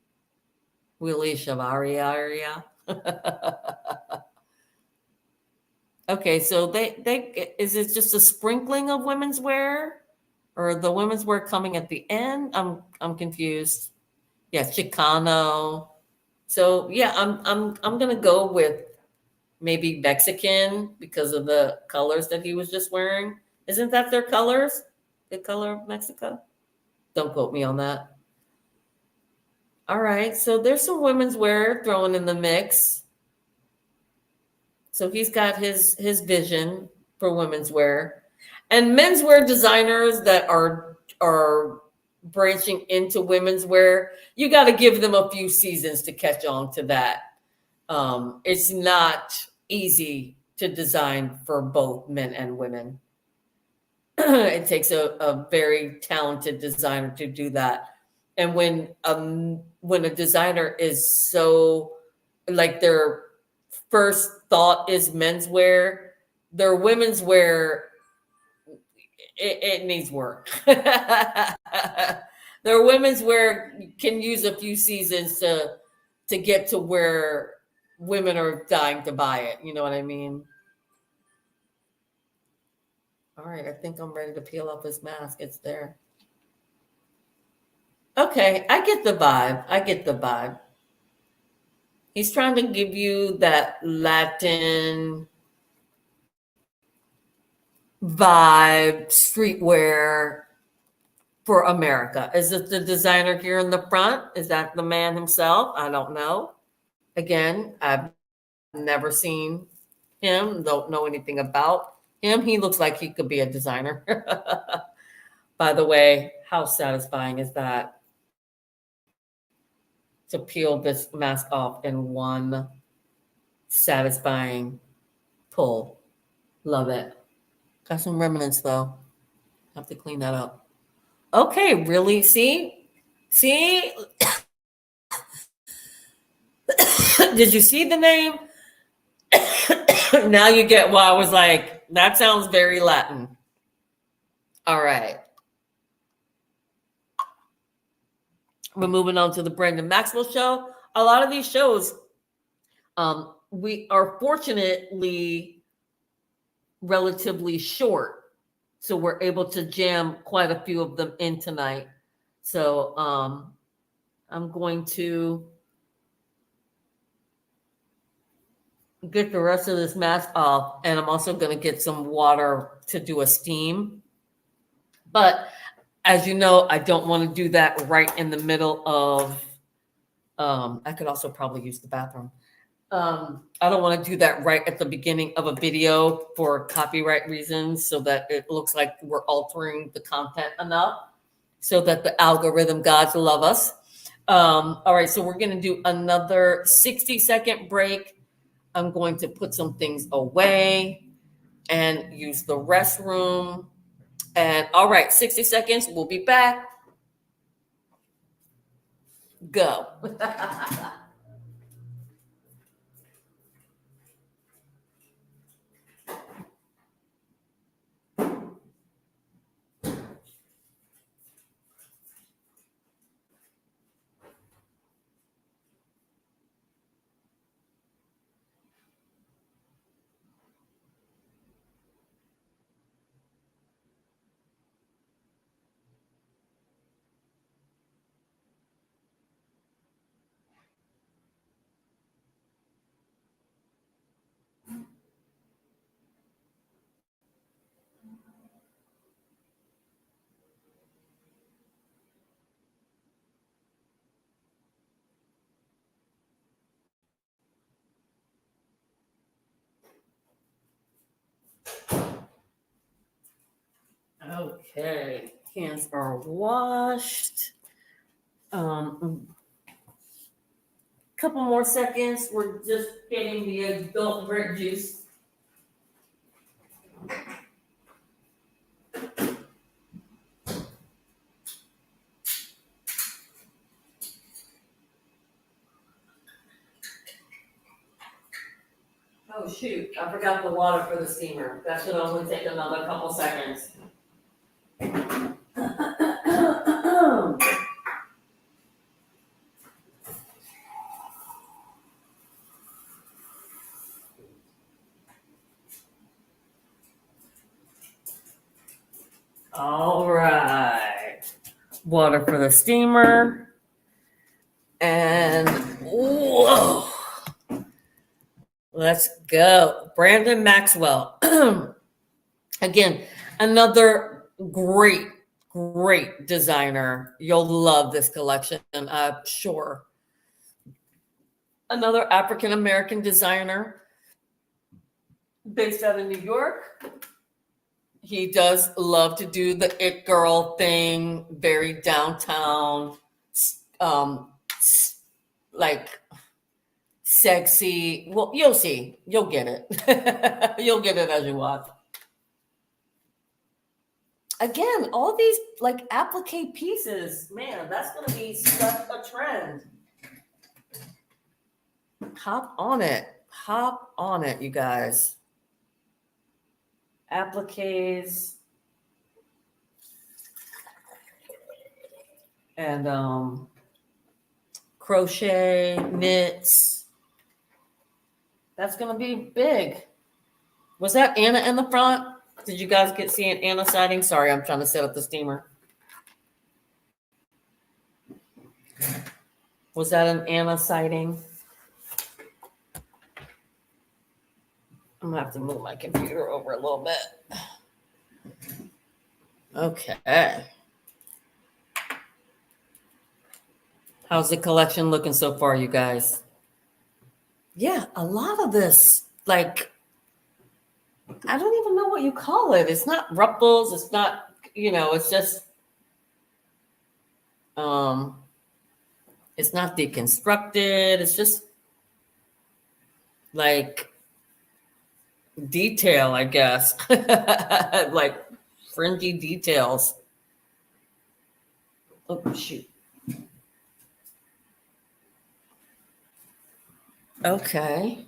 Willy Chavarria. Okay, so they is it just a sprinkling of women's wear, or the women's wear coming at the end? I'm confused. Yeah, Chicano. So yeah, I'm gonna go with maybe Mexican because of the colors that he was just wearing. Isn't that their colors? The color of Mexico? Don't quote me on that. All right, so there's some women's wear thrown in the mix. So he's got his vision for women's wear. And menswear designers that are branching into women's wear, you got to give them a few seasons to catch on to that. It's not easy to design for both men and women. It takes a very talented designer to do that. And when a designer is so, like, their first thought is menswear, their women's wear, it needs work. Their women's wear can use a few seasons to get to where women are dying to buy it. You know what I mean? All right, I think I'm ready to peel off this mask. It's there. Okay, I get the vibe. He's trying to give you that Latin vibe, streetwear for America. Is it the designer here in the front? Is that the man himself? I don't know. Again, I've never seen him, don't know anything about him. He looks like he could be a designer. By the way, how satisfying is that? To peel this mask off in one satisfying pull. Love it. Got some remnants though. Have to clean that up. Okay, really? See? Did you see the name? Now you get why I was like, that sounds very Latin. All right. We're moving on to the Brandon Maxwell show. A lot of these shows, we are fortunately relatively short. So we're able to jam quite a few of them in tonight. So I'm going to get the rest of this mask off, and I'm also going to get some water to do a steam. But as you know, I don't want to do that right in the middle of, I could also probably use the bathroom. I don't want to do that right at the beginning of a video for copyright reasons, so that it looks like we're altering the content enough so that the algorithm gods love us. All right, so we're going to do another 60-second break. I'm going to put some things away and use the restroom. And all right, 60 seconds. We'll be back. Go. Okay, hands are washed. Couple more seconds. We're just getting the adult grape juice. Oh shoot, I forgot the water for the steamer. That should only take another couple seconds. All right. Water for the steamer. And whoa. Let's go. Brandon Maxwell. Again, another great designer. You'll love this collection, I'm sure. Another African-American designer based out of New York. He does love to do the it girl thing, very downtown, like sexy. Well, you'll see. You'll get it. You'll get it as you watch. Again, all these like applique pieces, man, that's going to be such a trend. Hop on it. Hop on it, you guys. Appliques and crochet, knits. That's going to be big. Was that Anna in the front? Did you guys see an Anna sighting? Sorry, I'm trying to set up the steamer. Was that an Anna sighting? I'm gonna have to move my computer over a little bit. Okay. How's the collection looking so far, you guys? Yeah, a lot of this, like, I don't even know what you call it. It's not ruffles. It's not, it's just, it's not deconstructed. It's just like detail, I guess. Like fringy details. Oh, shoot. Okay.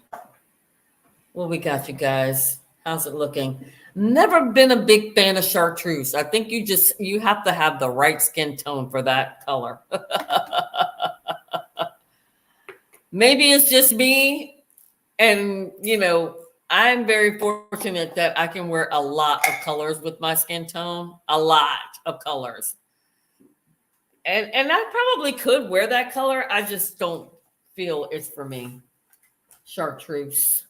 Well, we got you guys. How's it looking? Never been a big fan of chartreuse. I think you have to have the right skin tone for that color. Maybe it's just me. And, I'm very fortunate that I can wear a lot of colors with my skin tone. A lot of colors. And I probably could wear that color. I just don't feel it's for me. Chartreuse.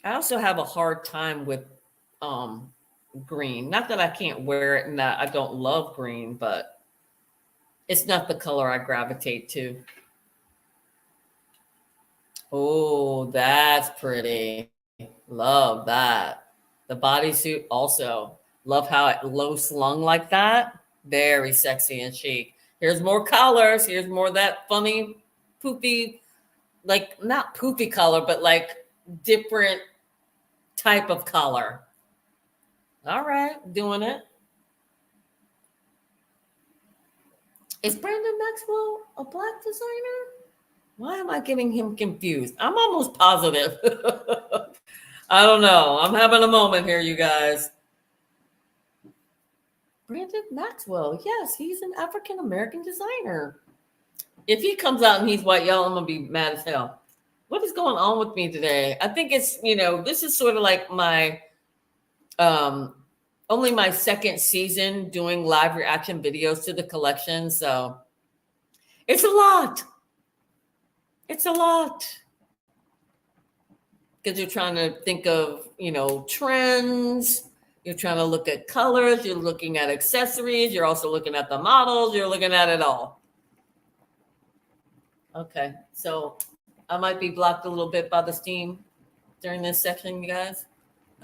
I also have a hard time with green. Not that I can't wear it and that I don't love green, but it's not the color I gravitate to. Oh, that's pretty. Love that. The bodysuit also. Love how it low slung like that. Very sexy and chic. Here's more colors. Here's more of that funny, poofy, like not poofy color, but like different type of color. All right, doing it. Is Brandon Maxwell a black designer? Why am I getting him confused? I'm almost positive. I don't know. I'm having a moment here, you guys. Brandon Maxwell. Yes, he's an African-American designer. If he comes out and he's white, y'all, I'm going to be mad as hell. What is going on with me today? I think it's, this is sort of like my, only my second season doing live reaction videos to the collection. So it's a lot. It's a lot. Because you're trying to think of, trends. You're trying to look at colors. You're looking at accessories. You're also looking at the models. You're looking at it all. Okay. So I might be blocked a little bit by the steam during this section, you guys.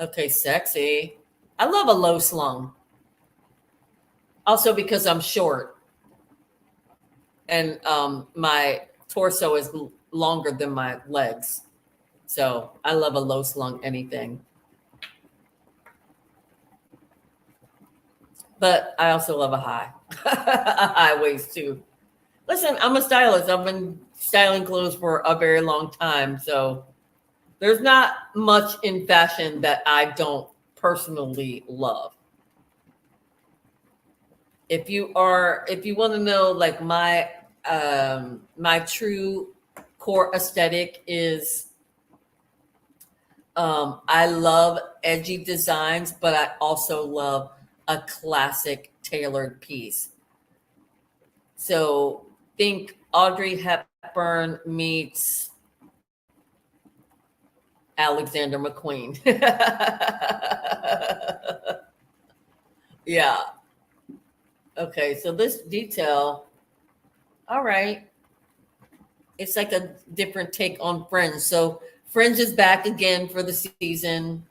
Okay. Sexy. I love a low slung. Also because I'm short. And my torso is longer than my legs. So I love a low slung anything. But I also love a high. A high waist too. Listen, I'm a stylist. I've been styling clothes for a very long time. So there's not much in fashion that I don't personally love. If you want to know, like my true core aesthetic is, I love edgy designs, but I also love a classic tailored piece. So think Audrey Hepburn meets Alexander McQueen. Yeah. Okay, so this detail, all right. It's like a different take on Friends. So Friends is back again for the season.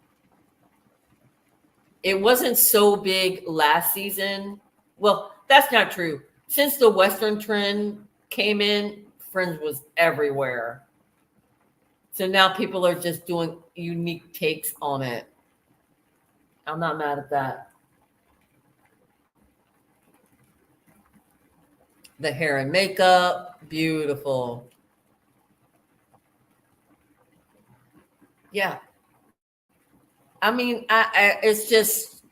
It wasn't so big last season. Well, that's not true. Since the Western trend came in, Friends was everywhere. So now people are just doing unique takes on it. I'm not mad at that. The hair and makeup, beautiful. Yeah. I mean, it's just,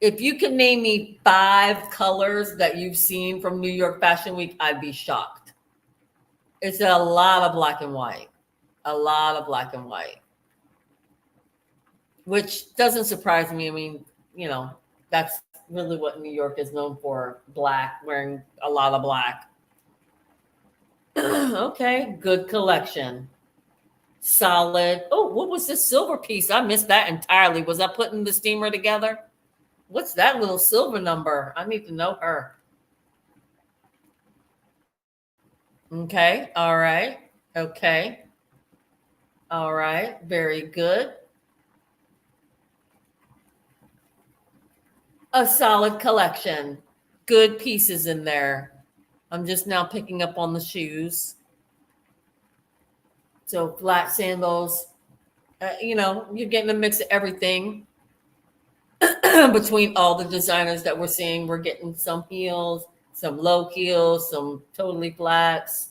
if you can name me 5 colors that you've seen from New York Fashion Week, I'd be shocked. It's a lot of black and white, a lot of black and white, which doesn't surprise me. I mean, you know, that's really what New York is known for, black, wearing a lot of black. Okay, good collection. Solid. Oh, what was this silver piece? I missed that entirely. Was I putting the steamer together? What's that little silver number? I need to know her. Okay, all right. Okay. All right, very good. A solid collection. Good pieces in there. I'm just now picking up on the shoes. So flat sandals, you know, you're getting a mix of everything between all the designers that we're seeing. We're getting some heels, some low heels, some totally flats.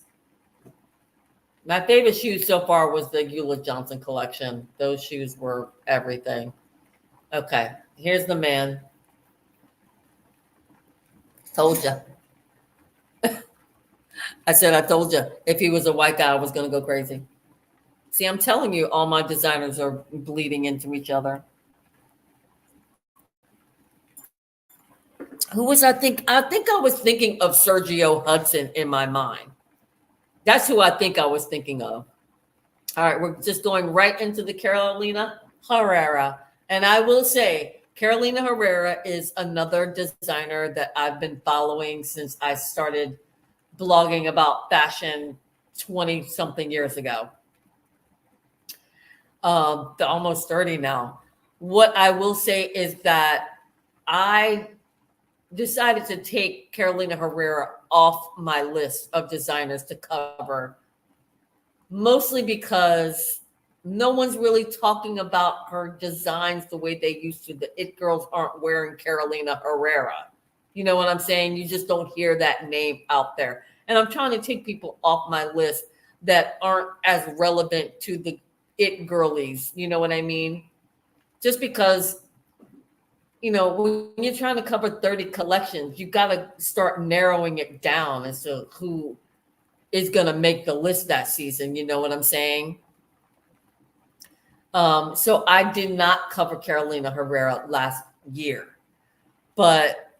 My favorite shoes so far was the Ulla Johnson collection. Those shoes were everything. Okay, here's the man. Told you. I said, I told you, if he was a white guy, I was going to go crazy. See, I'm telling you, all my designers are bleeding into each other. Who was I think I was thinking of Sergio Hudson in my mind. That's who I think I was thinking of. All right, we're just going right into the Carolina Herrera. And I will say, Carolina Herrera is another designer that I've been following since I started blogging about fashion 20-something years ago. Almost 30 now. What I will say is that I decided to take Carolina Herrera off my list of designers to cover, mostly because no one's really talking about her designs the way they used to. The it girls aren't wearing Carolina Herrera. You know what I'm saying? You just don't hear that name out there. And I'm trying to take people off my list that aren't as relevant to the it girlies. You know what I mean? Just because, you know, when you're trying to cover 30 collections, you got to start narrowing it down as to who is going to make the list that season. You know what I'm saying? So I did not cover Carolina Herrera last year, but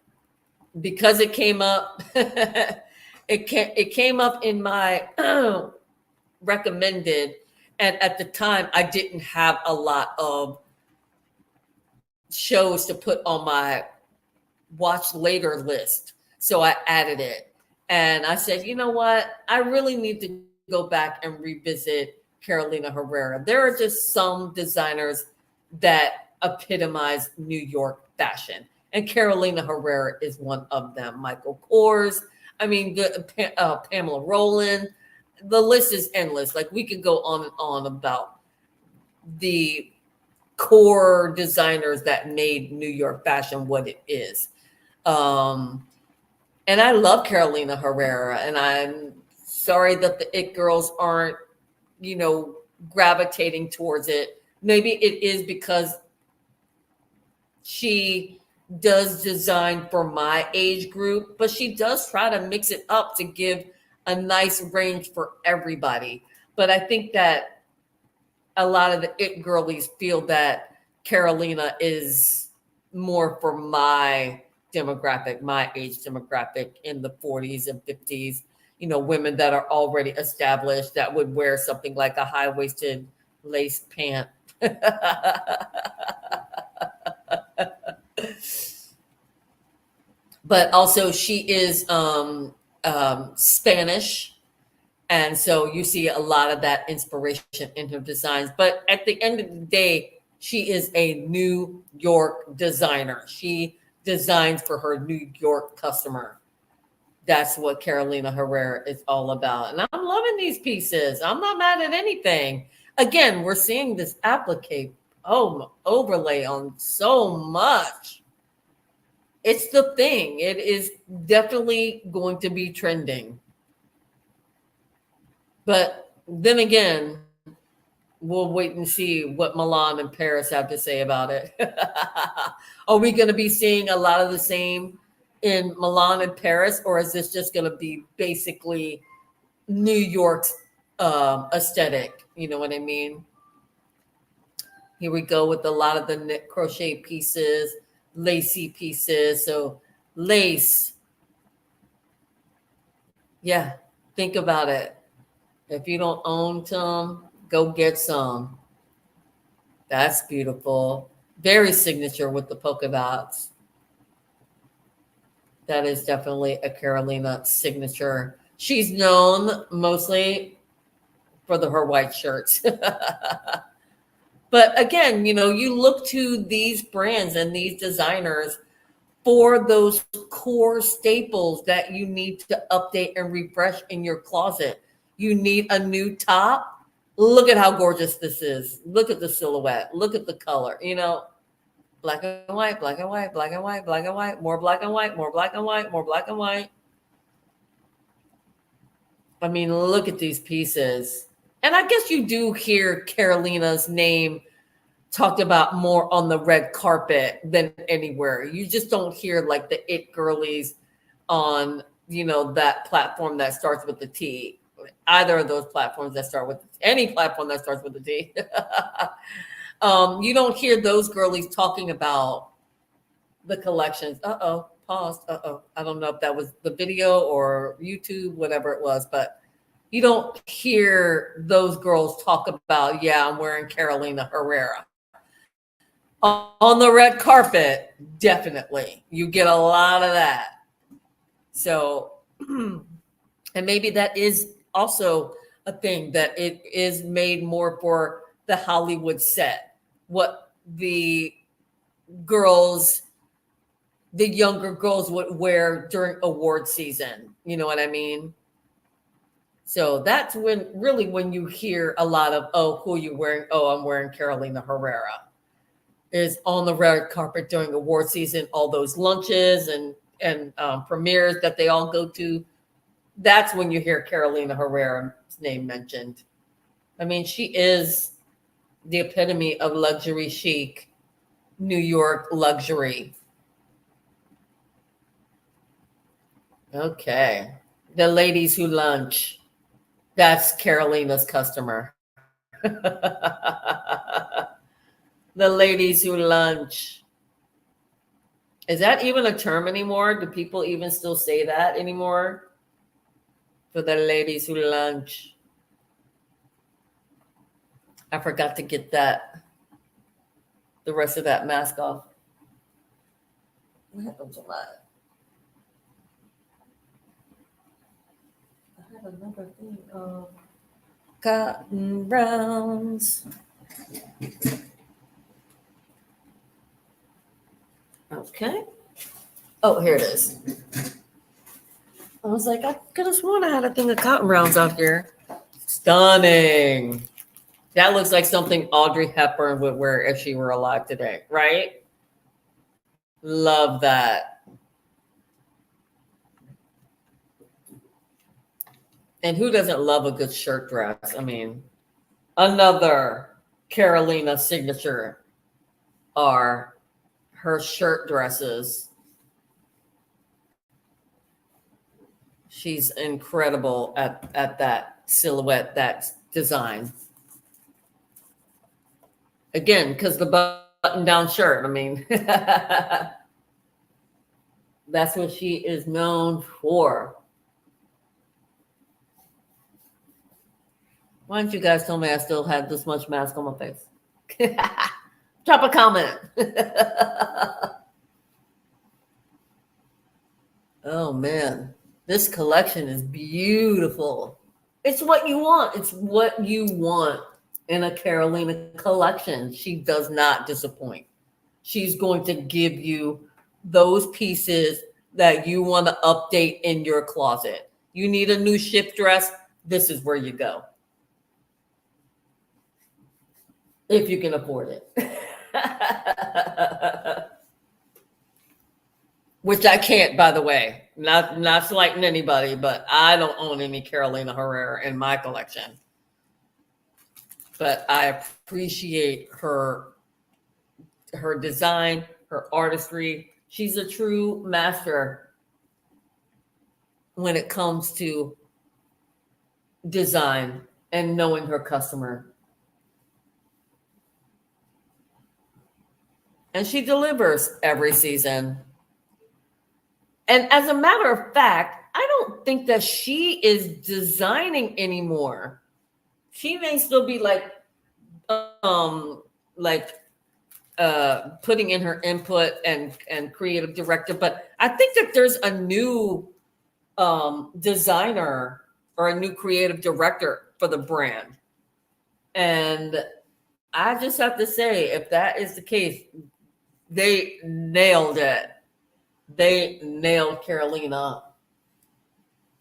because it came up, it came up in my recommended, and at the time I didn't have a lot of shows to put on my watch later list, so I added it, and I said, you know what, I really need to go back and revisit Carolina Herrera. There are just some designers that epitomize New York fashion, and Carolina Herrera is one of them. Michael Kors, I mean, Pamela Rowland. The list is endless. Like, we could go on and on about the core designers that made New York fashion what it is. And I love Carolina Herrera, and I'm sorry that the it girls aren't, you know, gravitating towards it. Maybe it is because she does design for my age group, but she does try to mix it up to give a nice range for everybody. But I think that a lot of the it girlies feel that Carolina is more for my demographic, my age demographic in the 40s and 50s, you know, women that are already established that would wear something like a high-waisted lace pant. But also she is Spanish. And so you see a lot of that inspiration in her designs. But at the end of the day, she is a New York designer. She designs for her New York customer. That's what Carolina Herrera is all about. And I'm loving these pieces. I'm not mad at anything. Again, we're seeing this applique overlay on so much. It's the thing. It is definitely going to be trending. But then again, we'll wait and see what Milan and Paris have to say about it. Are we going to be seeing a lot of the same in Milan and Paris, or is this just going to be basically New York's aesthetic? You know what I mean? Here we go with a lot of the knit crochet pieces, lacy pieces. So lace. Yeah, think about it. If you don't own some, go get some. That's beautiful. Very signature with the polka dots. That is definitely a Carolina signature. She's known mostly for her white shirts. But again, you know, you look to these brands and these designers for those core staples that you need to update and refresh in your closet. You need a new top. Look at how gorgeous this is. Look at the silhouette. Look at the color. You know, black and white, black and white, black and white, black and white, more black and white, more black and white, more black and white. I mean, look at these pieces. And I guess you do hear Carolina's name talked about more on the red carpet than anywhere. You just don't hear like the it girlies on, you know, that platform that starts with the T. Either of those platforms that start with any platform that starts with the T. You don't hear those girlies talking about the collections. Paused. I don't know if that was the video or YouTube, whatever it was, but you don't hear those girls talk about, yeah, I'm wearing Carolina Herrera. On the red carpet, definitely. You get a lot of that. So, and maybe that is also a thing that it is made more for the Hollywood set. What the girls, the younger girls would wear during award season. You know what I mean? So that's when you hear a lot of, who are you wearing? I'm wearing Carolina Herrera. Is on the red carpet during award season, all those lunches and premieres that they all go to. That's when you hear Carolina Herrera's name mentioned. I mean, she is the epitome of luxury chic, New York luxury. Okay. The ladies who lunch. That's Carolina's customer. The ladies who lunch. Is that even a term anymore? Do people even still say that anymore? For the ladies who lunch. I forgot to get the rest of that mask off. What happened to that? I have another thing of cotton rounds. Okay. Oh, here it is. I was like, I could have sworn I had a thing of cotton rounds out here. Stunning. That looks like something Audrey Hepburn would wear if she were alive today, right? Love that. And who doesn't love a good shirt dress? I mean, another Carolina signature are her shirt dresses. She's incredible at that silhouette, that design. Again, because the button-down shirt, I mean. That's what she is known for. Why don't you guys tell me I still have this much mask on my face? Drop a comment. Oh man, this collection is beautiful. It's what you want. It's what you want in a Carolina collection. She does not disappoint. She's going to give you those pieces that you want to update in your closet. You need a new shift dress. This is where you go. If you can afford it. Which I can't, by the way. Not slighting anybody, but I don't own any Carolina Herrera in my collection. But I appreciate her design, her artistry. She's a true master when it comes to design and knowing her customer. And she delivers every season. And as a matter of fact, I don't think that she is designing anymore. She may still be putting in her input and creative director, but I think that there's a new designer or a new creative director for the brand. And I just have to say, if that is the case, they nailed it. They nailed Carolina.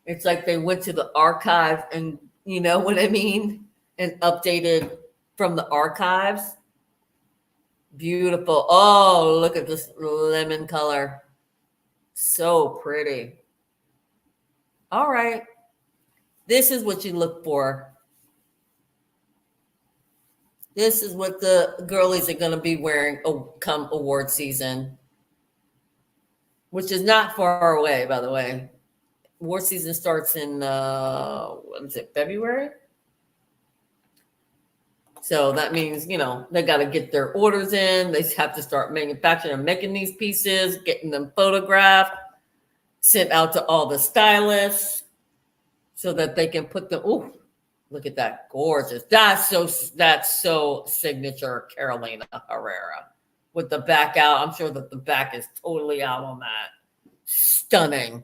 It's like they went to the archive and, you know what I mean? And updated from the archives. Beautiful. Oh, look at this lemon color. So pretty. All right. This is what you look for. This is what the girlies are going to be wearing come award season, which is not far away, by the way. Award season starts in, February? So that means, they got to get their orders in. They have to start manufacturing and making these pieces, getting them photographed, sent out to all the stylists so that they can put them. Ooh, look at that. Gorgeous. That's so signature Carolina Herrera. With the back out. I'm sure that the back is totally out on that. Stunning.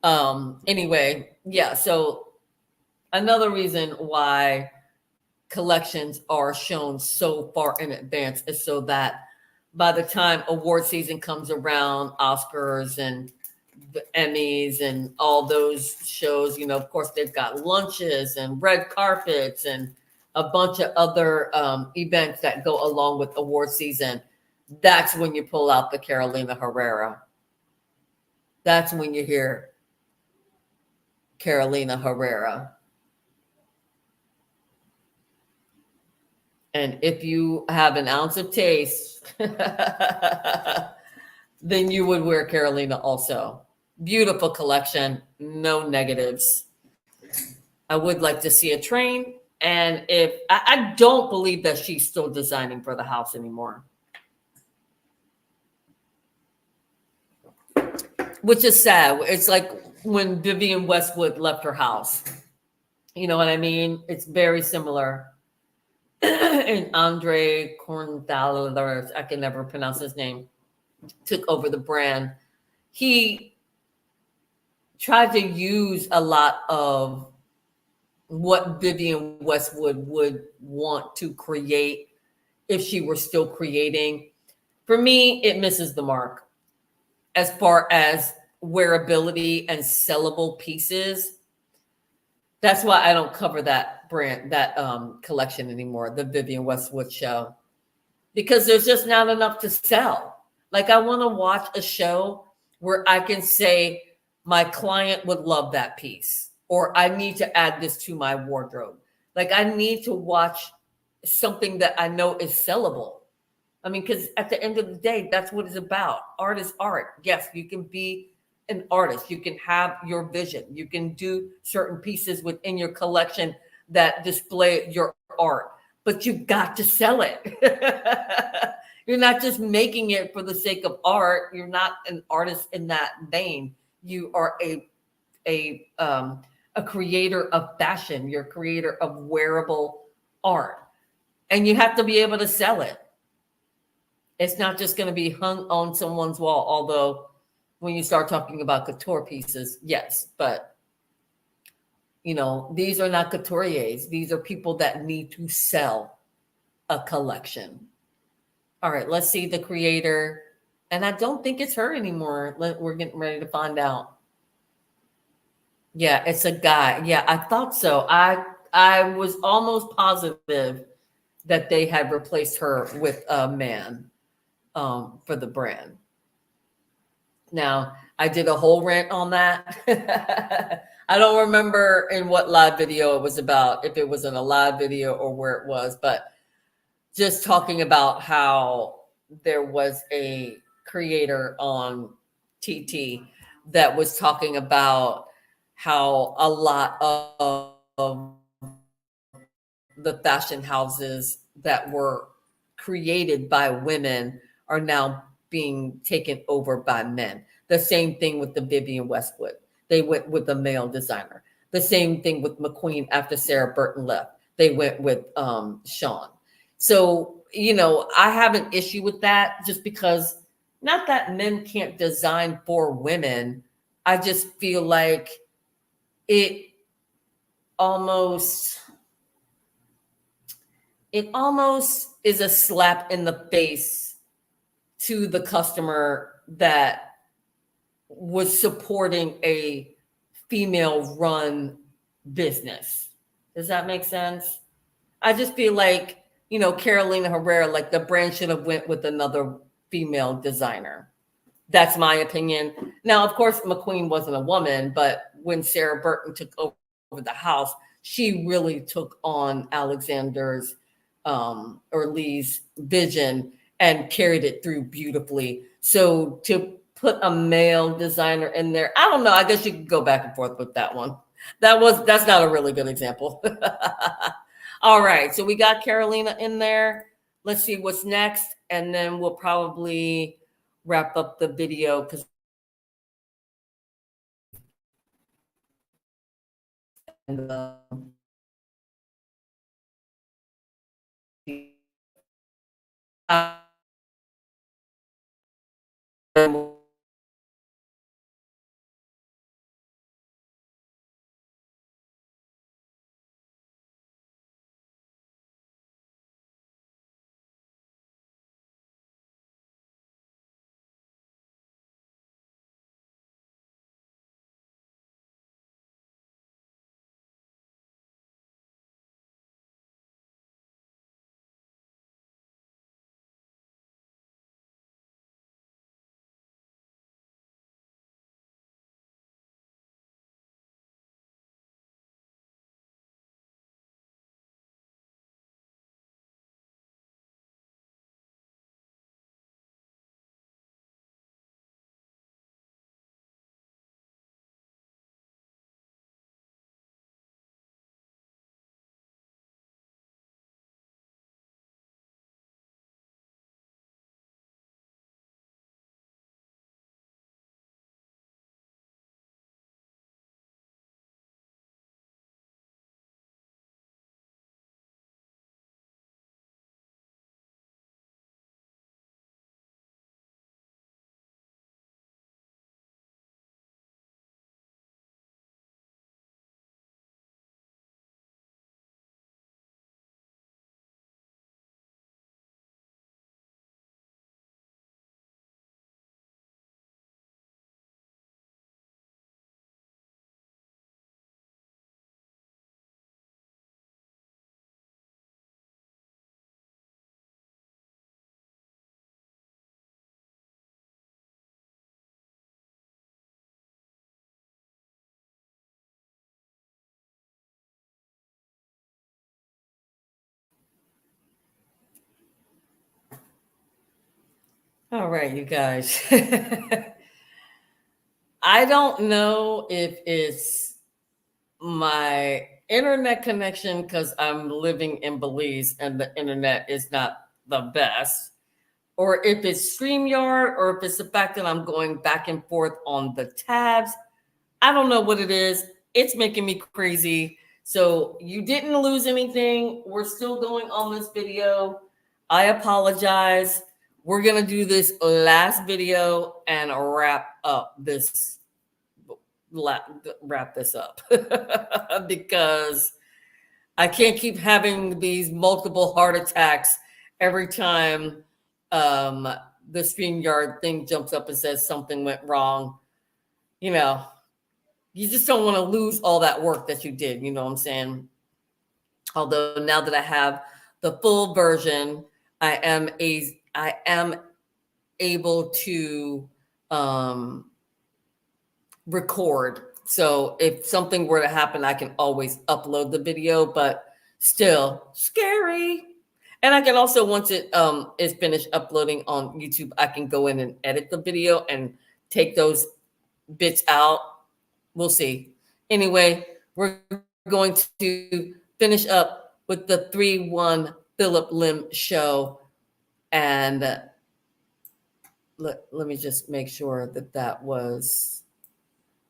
Anyway, yeah. So another reason why collections are shown so far in advance is so that by the time award season comes around, Oscars and the Emmys and all those shows, of course, they've got lunches and red carpets and a bunch of other events that go along with award season. That's when you pull out the Carolina Herrera. That's when you hear Carolina Herrera. And if you have an ounce of taste, then you would wear Carolina also. Beautiful collection, no negatives. I would like to see a train. And if I don't believe that she's still designing for the house anymore. Which is sad. It's like when Vivienne Westwood left her house. You know what I mean? It's very similar. And Andre Corndaler, I can never pronounce his name, took over the brand. He tried to use a lot of what Vivienne Westwood would want to create if she were still creating. For me, it misses the mark as far as wearability and sellable pieces. That's why I don't cover that brand, that collection anymore, the Vivienne Westwood show, because there's just not enough to sell. Like, I want to watch a show where I can say my client would love that piece, or I need to add this to my wardrobe. Like, I need to watch something that I know is sellable. I mean, because at the end of the day, that's what it's about. Art is art. Yes, you can be an artist. You can have your vision. You can do certain pieces within your collection that display your art, but you got to sell it. You're not just making it for the sake of art. You're not an artist in that vein. You are a creator of fashion. You're a creator of wearable art, and you have to be able to sell it. It's not just going to be hung on someone's wall. Although, when you start talking about couture pieces, yes, but you know, these are not couturiers. These are people that need to sell a collection. All right, let's see the creator. And I don't think it's her anymore. We're getting ready to find out. Yeah, it's a guy. Yeah, I thought so. I was almost positive that they had replaced her with a man for the brand. Now, I did a whole rant on that. I don't remember in what live video it was about, if it was in a live video or where it was, but just talking about how there was a creator on TT that was talking about how a lot of the fashion houses that were created by women are now being taken over by men. The same thing with the Vivienne Westwood. They went with a male designer. The same thing with McQueen after Sarah Burton left. They went with Sean. So, you know, I have an issue with that just because, not that men can't design for women. I just feel like it almost is a slap in the face to the customer that was supporting a female run business. Does that make sense? I just feel like, you know, Carolina Herrera, like the brand should have went with another female designer. That's my opinion. Now, of course, McQueen wasn't a woman, but when Sarah Burton took over the house, she really took on Alexander's or Lee's vision and carried it through beautifully. So to put a male designer in there, I don't know. I guess you could go back and forth with that one. That's not a really good example. All right, so we got Carolina in there. Let's see what's next, and then we'll probably wrap up the video because all right, you guys. I don't know if it's my internet connection because I'm living in Belize and the internet is not the best, or if it's StreamYard, or if it's the fact that I'm going back and forth on the tabs. I don't know what it is. It's making me crazy. So you didn't lose anything. We're still going on this video. I apologize. We're going to do this last video and wrap this up because I can't keep having these multiple heart attacks every time the StreamYard thing jumps up and says something went wrong. You know, you just don't want to lose all that work that you did. You know what I'm saying? Although now that I have the full version, I am able to record. So if something were to happen, I can always upload the video, but still scary. And I can also, once it is finished uploading on YouTube, I can go in and edit the video and take those bits out. We'll see. Anyway, we're going to finish up with the 3-1 Philip Lim show. And let me just make sure that was,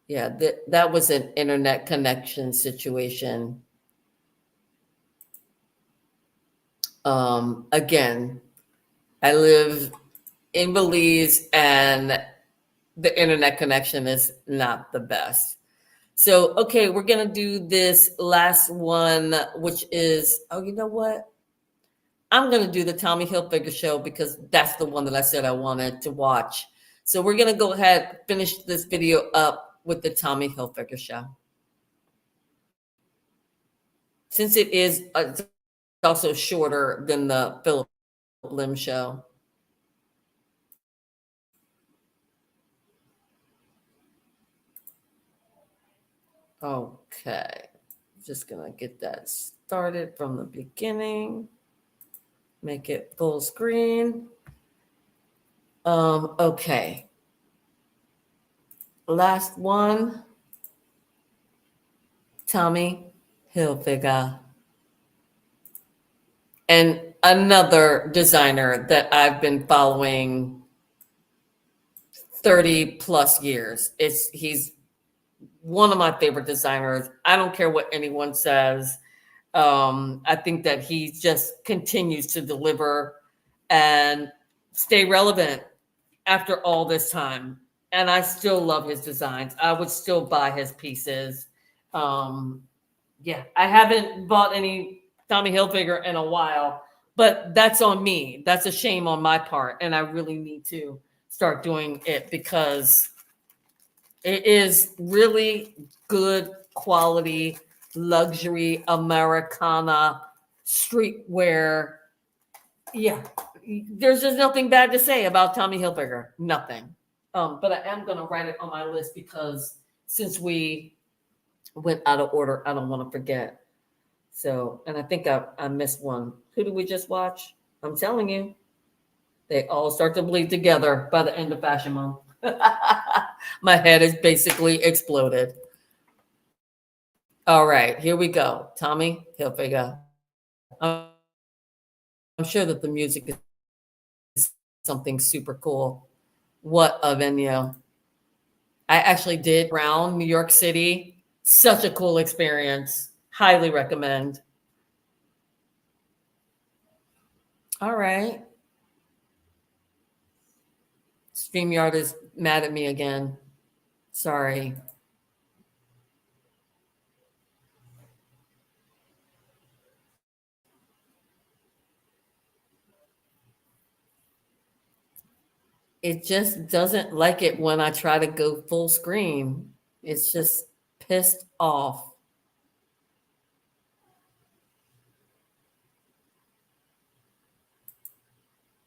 yeah, that was an internet connection situation. Again, I live in Belize and the internet connection is not the best. So, okay, we're going to do this last one, which is, oh, you know what? I'm going to do the Tommy Hilfiger show because that's the one that I said I wanted to watch. So we're going to go ahead, finish this video up with the Tommy Hilfiger show. Since it is also shorter than the Philip Lim show. Okay, just gonna get that started from the beginning. Make it full screen. Okay. Last one. Tommy Hilfiger. And another designer that I've been following 30 plus years. He's one of my favorite designers. I don't care what anyone says. I think that he just continues to deliver and stay relevant after all this time. And I still love his designs. I would still buy his pieces. Yeah, I haven't bought any Tommy Hilfiger in a while, but that's on me. That's a shame on my part. And I really need to start doing it because it is really good quality, luxury, Americana, streetwear. Yeah, there's just nothing bad to say about Tommy Hilfiger. Nothing. But I am going to write it on my list because since we went out of order, I don't want to forget. So, and I think I missed one. Who did we just watch? I'm telling you, they all start to bleed together by the end of Fashion Month. My head is basically exploded. All right, here we go. Tommy Hilfiger. I'm sure that the music is something super cool. What a venue. I actually did around New York City. Such a cool experience. Highly recommend. All right. StreamYard is mad at me again. Sorry. It just doesn't like it when I try to go full screen. It's just pissed off.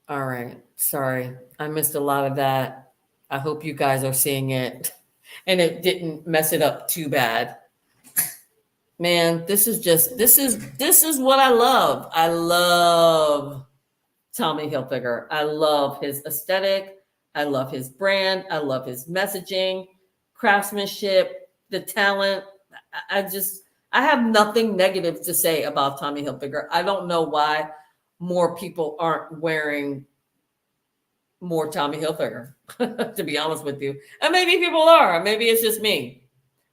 All right. Sorry. I missed a lot of that. I hope you guys are seeing it and it didn't mess it up too bad. Man, this is what I love. I love Tommy Hilfiger. I love his aesthetic. I love his brand. I love his messaging, craftsmanship, the talent. I have nothing negative to say about Tommy Hilfiger. I don't know why more people aren't wearing more Tommy Hilfiger, to be honest with you. And maybe people are. Maybe it's just me.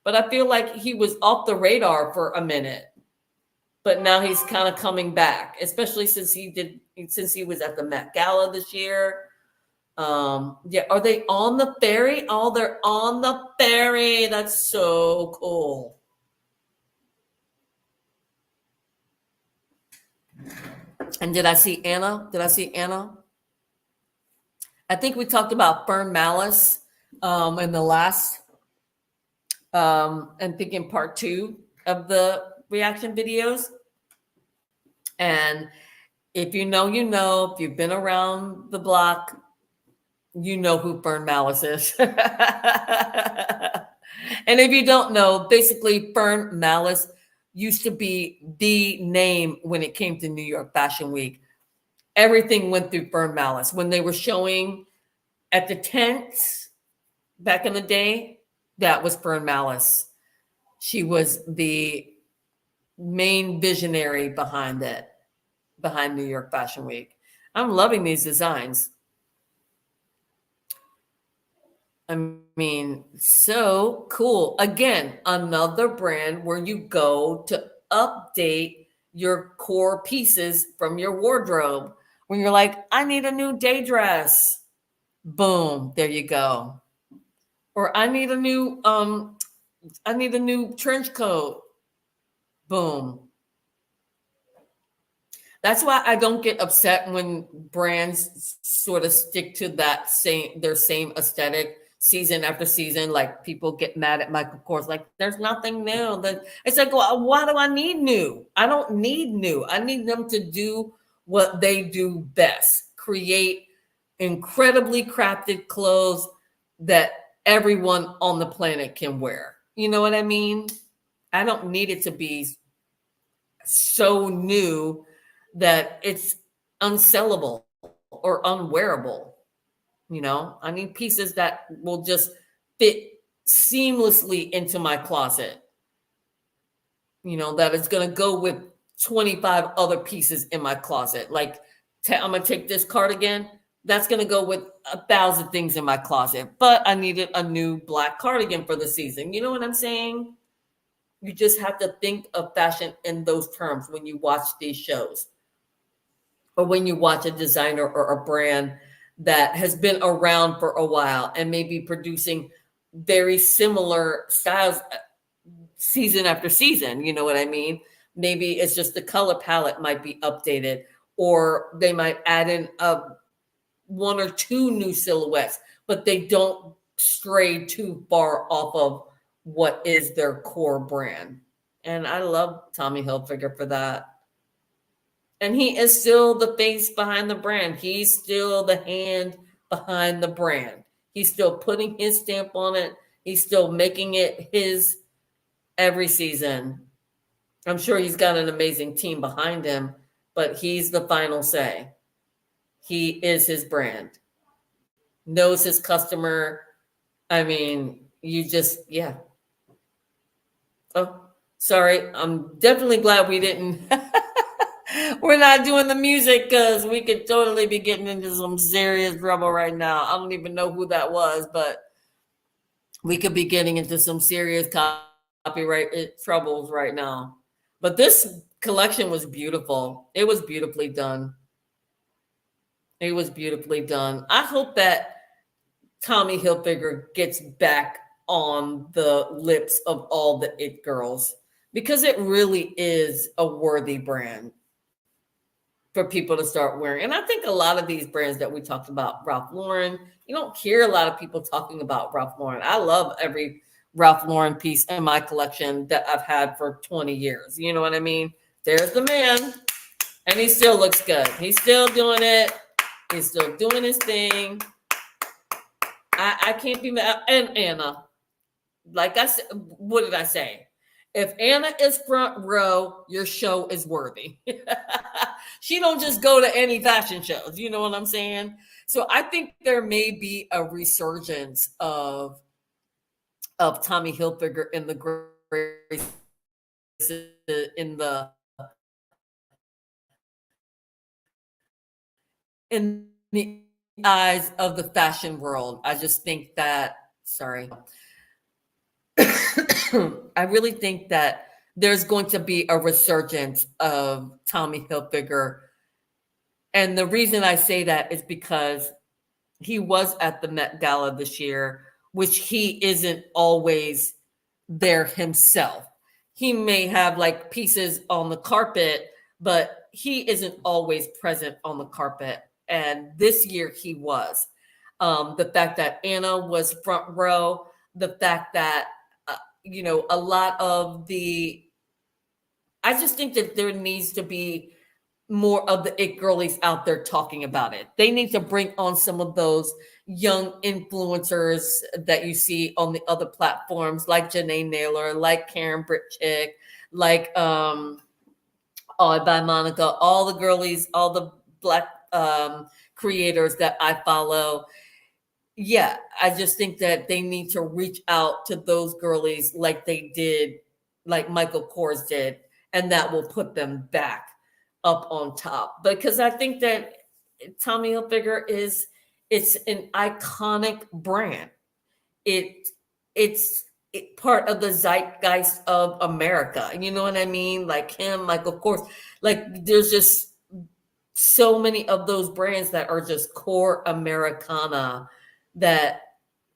But I feel like he was off the radar for a minute. But now he's kind of coming back, especially since he was at the Met Gala this year. Yeah, are they on the ferry? Oh, they're on the ferry. That's so cool. And did I see Anna? I think we talked about Fern Malice in the last, and thinking part 2 of the reaction videos. And if you know, you know. If you've been around the block, you know who Fern Malice is. And if you don't know, basically Fern Malice used to be the name when it came to New York Fashion Week. Everything went through Fern Malice. When they were showing at the tents back in the day, that was Fern Malice. She was the main visionary behind New York Fashion Week. I'm loving these designs. I mean, so cool. Again, another brand where you go to update your core pieces from your wardrobe. When you're like, I need a new day dress. Boom, there you go. Or I need a new trench coat. Boom. That's why I don't get upset when brands sort of stick to their same aesthetic season after season. Like people get mad at Michael Kors, like there's nothing new. It's like, well, why do I need new? I don't need new. I need them to do what they do best, create incredibly crafted clothes that everyone on the planet can wear. You know what I mean? I don't need it to be so new that it's unsellable or unwearable. You know, I need pieces that will just fit seamlessly into my closet. You know, that is going to go with 25 other pieces in my closet. Like, I'm going to take this cardigan. That's going to go with 1,000 things in my closet. But I needed a new black cardigan for the season. You know what I'm saying? You just have to think of fashion in those terms when you watch these shows. Or when you watch a designer or a brand that has been around for a while and maybe producing very similar styles season after season. You know what I mean? Maybe it's just the color palette might be updated, or they might add in one or two new silhouettes, but they don't stray too far off of what is their core brand. And I love Tommy Hilfiger for that. And he is still the face behind the brand. He's still the hand behind the brand. He's still putting his stamp on it. He's still making it his every season. I'm sure he's got an amazing team behind him, but he's the final say. He is his brand. Knows his customer. I mean, yeah. Oh, sorry. I'm definitely glad we didn't. We're not doing the music because we could totally be getting into some serious trouble right now. I don't even know who that was, but we could be getting into some serious copyright troubles right now. But this collection was beautiful. It was beautifully done. It was beautifully done. I hope that Tommy Hilfiger gets back on the lips of all the it girls, because it really is a worthy brand for people to start wearing. And I think a lot of these brands that we talked about, Ralph Lauren, you don't hear a lot of people talking about Ralph Lauren. I love every Ralph Lauren piece in my collection that I've had for 20 years. You know what I mean? There's the man, and he still looks good. He's still doing it. He's still doing his thing. I can't be mad. And Anna, like I said, what did I say? If Anna is front row, your show is worthy. She don't just go to any fashion shows. You know what I'm saying? So I think there may be a resurgence of Tommy Hilfiger in the eyes of the fashion world. I just think that, sorry. I really think that there's going to be a resurgence of Tommy Hilfiger. And the reason I say that is because he was at the Met Gala this year, which he isn't always there himself. He may have like pieces on the carpet, but he isn't always present on the carpet. And this year he was. The fact that Anna was front row, the fact that, a lot of I just think that there needs to be more of the it girlies out there talking about it. They need to bring on some of those young influencers that you see on the other platforms, like Janae Naylor, like Karen Britchick, like by Monica, all the girlies, all the Black creators that I follow. Yeah, I just think that they need to reach out to those girlies like they did, like Michael Kors did, and that will put them back up on top. Because I think that Tommy Hilfiger it's an iconic brand. It's part of the zeitgeist of America. You know what I mean? Like him, Michael Kors. Like there's just so many of those brands that are just core Americana that,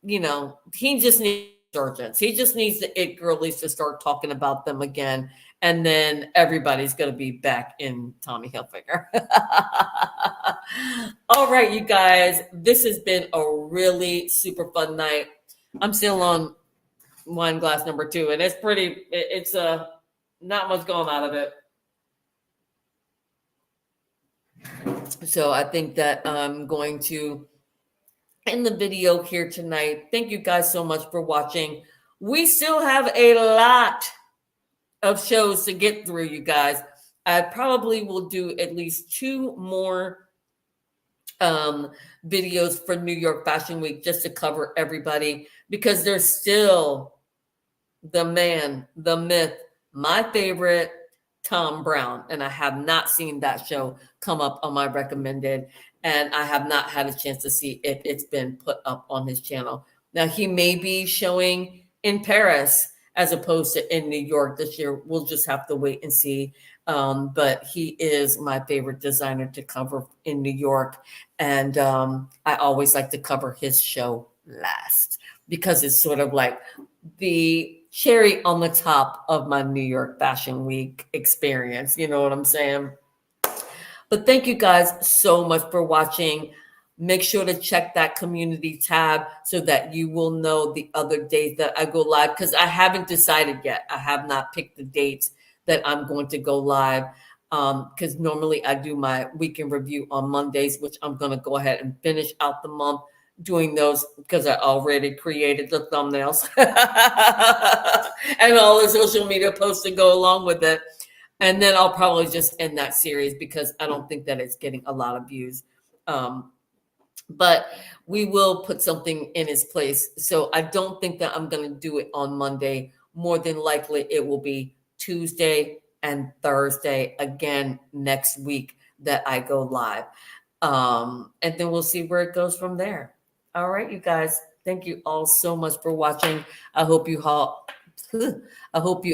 he just needs resurgence. He just needs the it girlies to start talking about them again. And then everybody's going to be back in Tommy Hilfiger. All right, you guys, this has been a really super fun night. I'm still on wine glass number 2, and it's not much going out of it. So I think that I'm going to end the video here tonight. Thank you guys so much for watching. We still have a lot of shows to get through, you guys. I probably will do at least 2 more videos for New York Fashion Week just to cover everybody, because there's still the man, the myth, my favorite, Tom Brown. And I have not seen that show come up on my recommended, and I have not had a chance to see if it's been put up on his channel. Now, he may be showing in Paris as opposed to in New York this year. We'll just have to wait and see. But he is my favorite designer to cover in New York. And I always like to cover his show last, because it's sort of like the cherry on the top of my New York Fashion Week experience. You know what I'm saying? But thank you guys so much for watching. Make sure to check that community tab so that you will know the other days that I go live, because I haven't decided yet. I have not picked the dates that I'm going to go live, because normally I do my weekend review on Mondays, which I'm going to go ahead and finish out the month doing those, because I already created the thumbnails and all the social media posts to go along with it. And then I'll probably just end that series, because I don't think that it's getting a lot of views. But we will put something in its place. So I don't think that I'm going to do it on Monday. More than likely, it will be Tuesday and Thursday again next week that I go live. And then we'll see where it goes from there. All right, you guys. Thank you all so much for watching. I hope you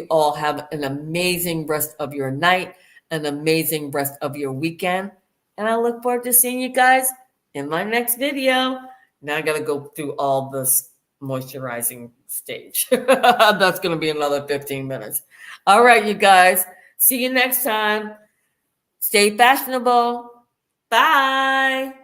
all have an amazing rest of your night, an amazing rest of your weekend. And I look forward to seeing you guys in my next video. Now I got to go through all this moisturizing stage. That's going to be another 15 minutes. All right, you guys. See you next time. Stay fashionable. Bye.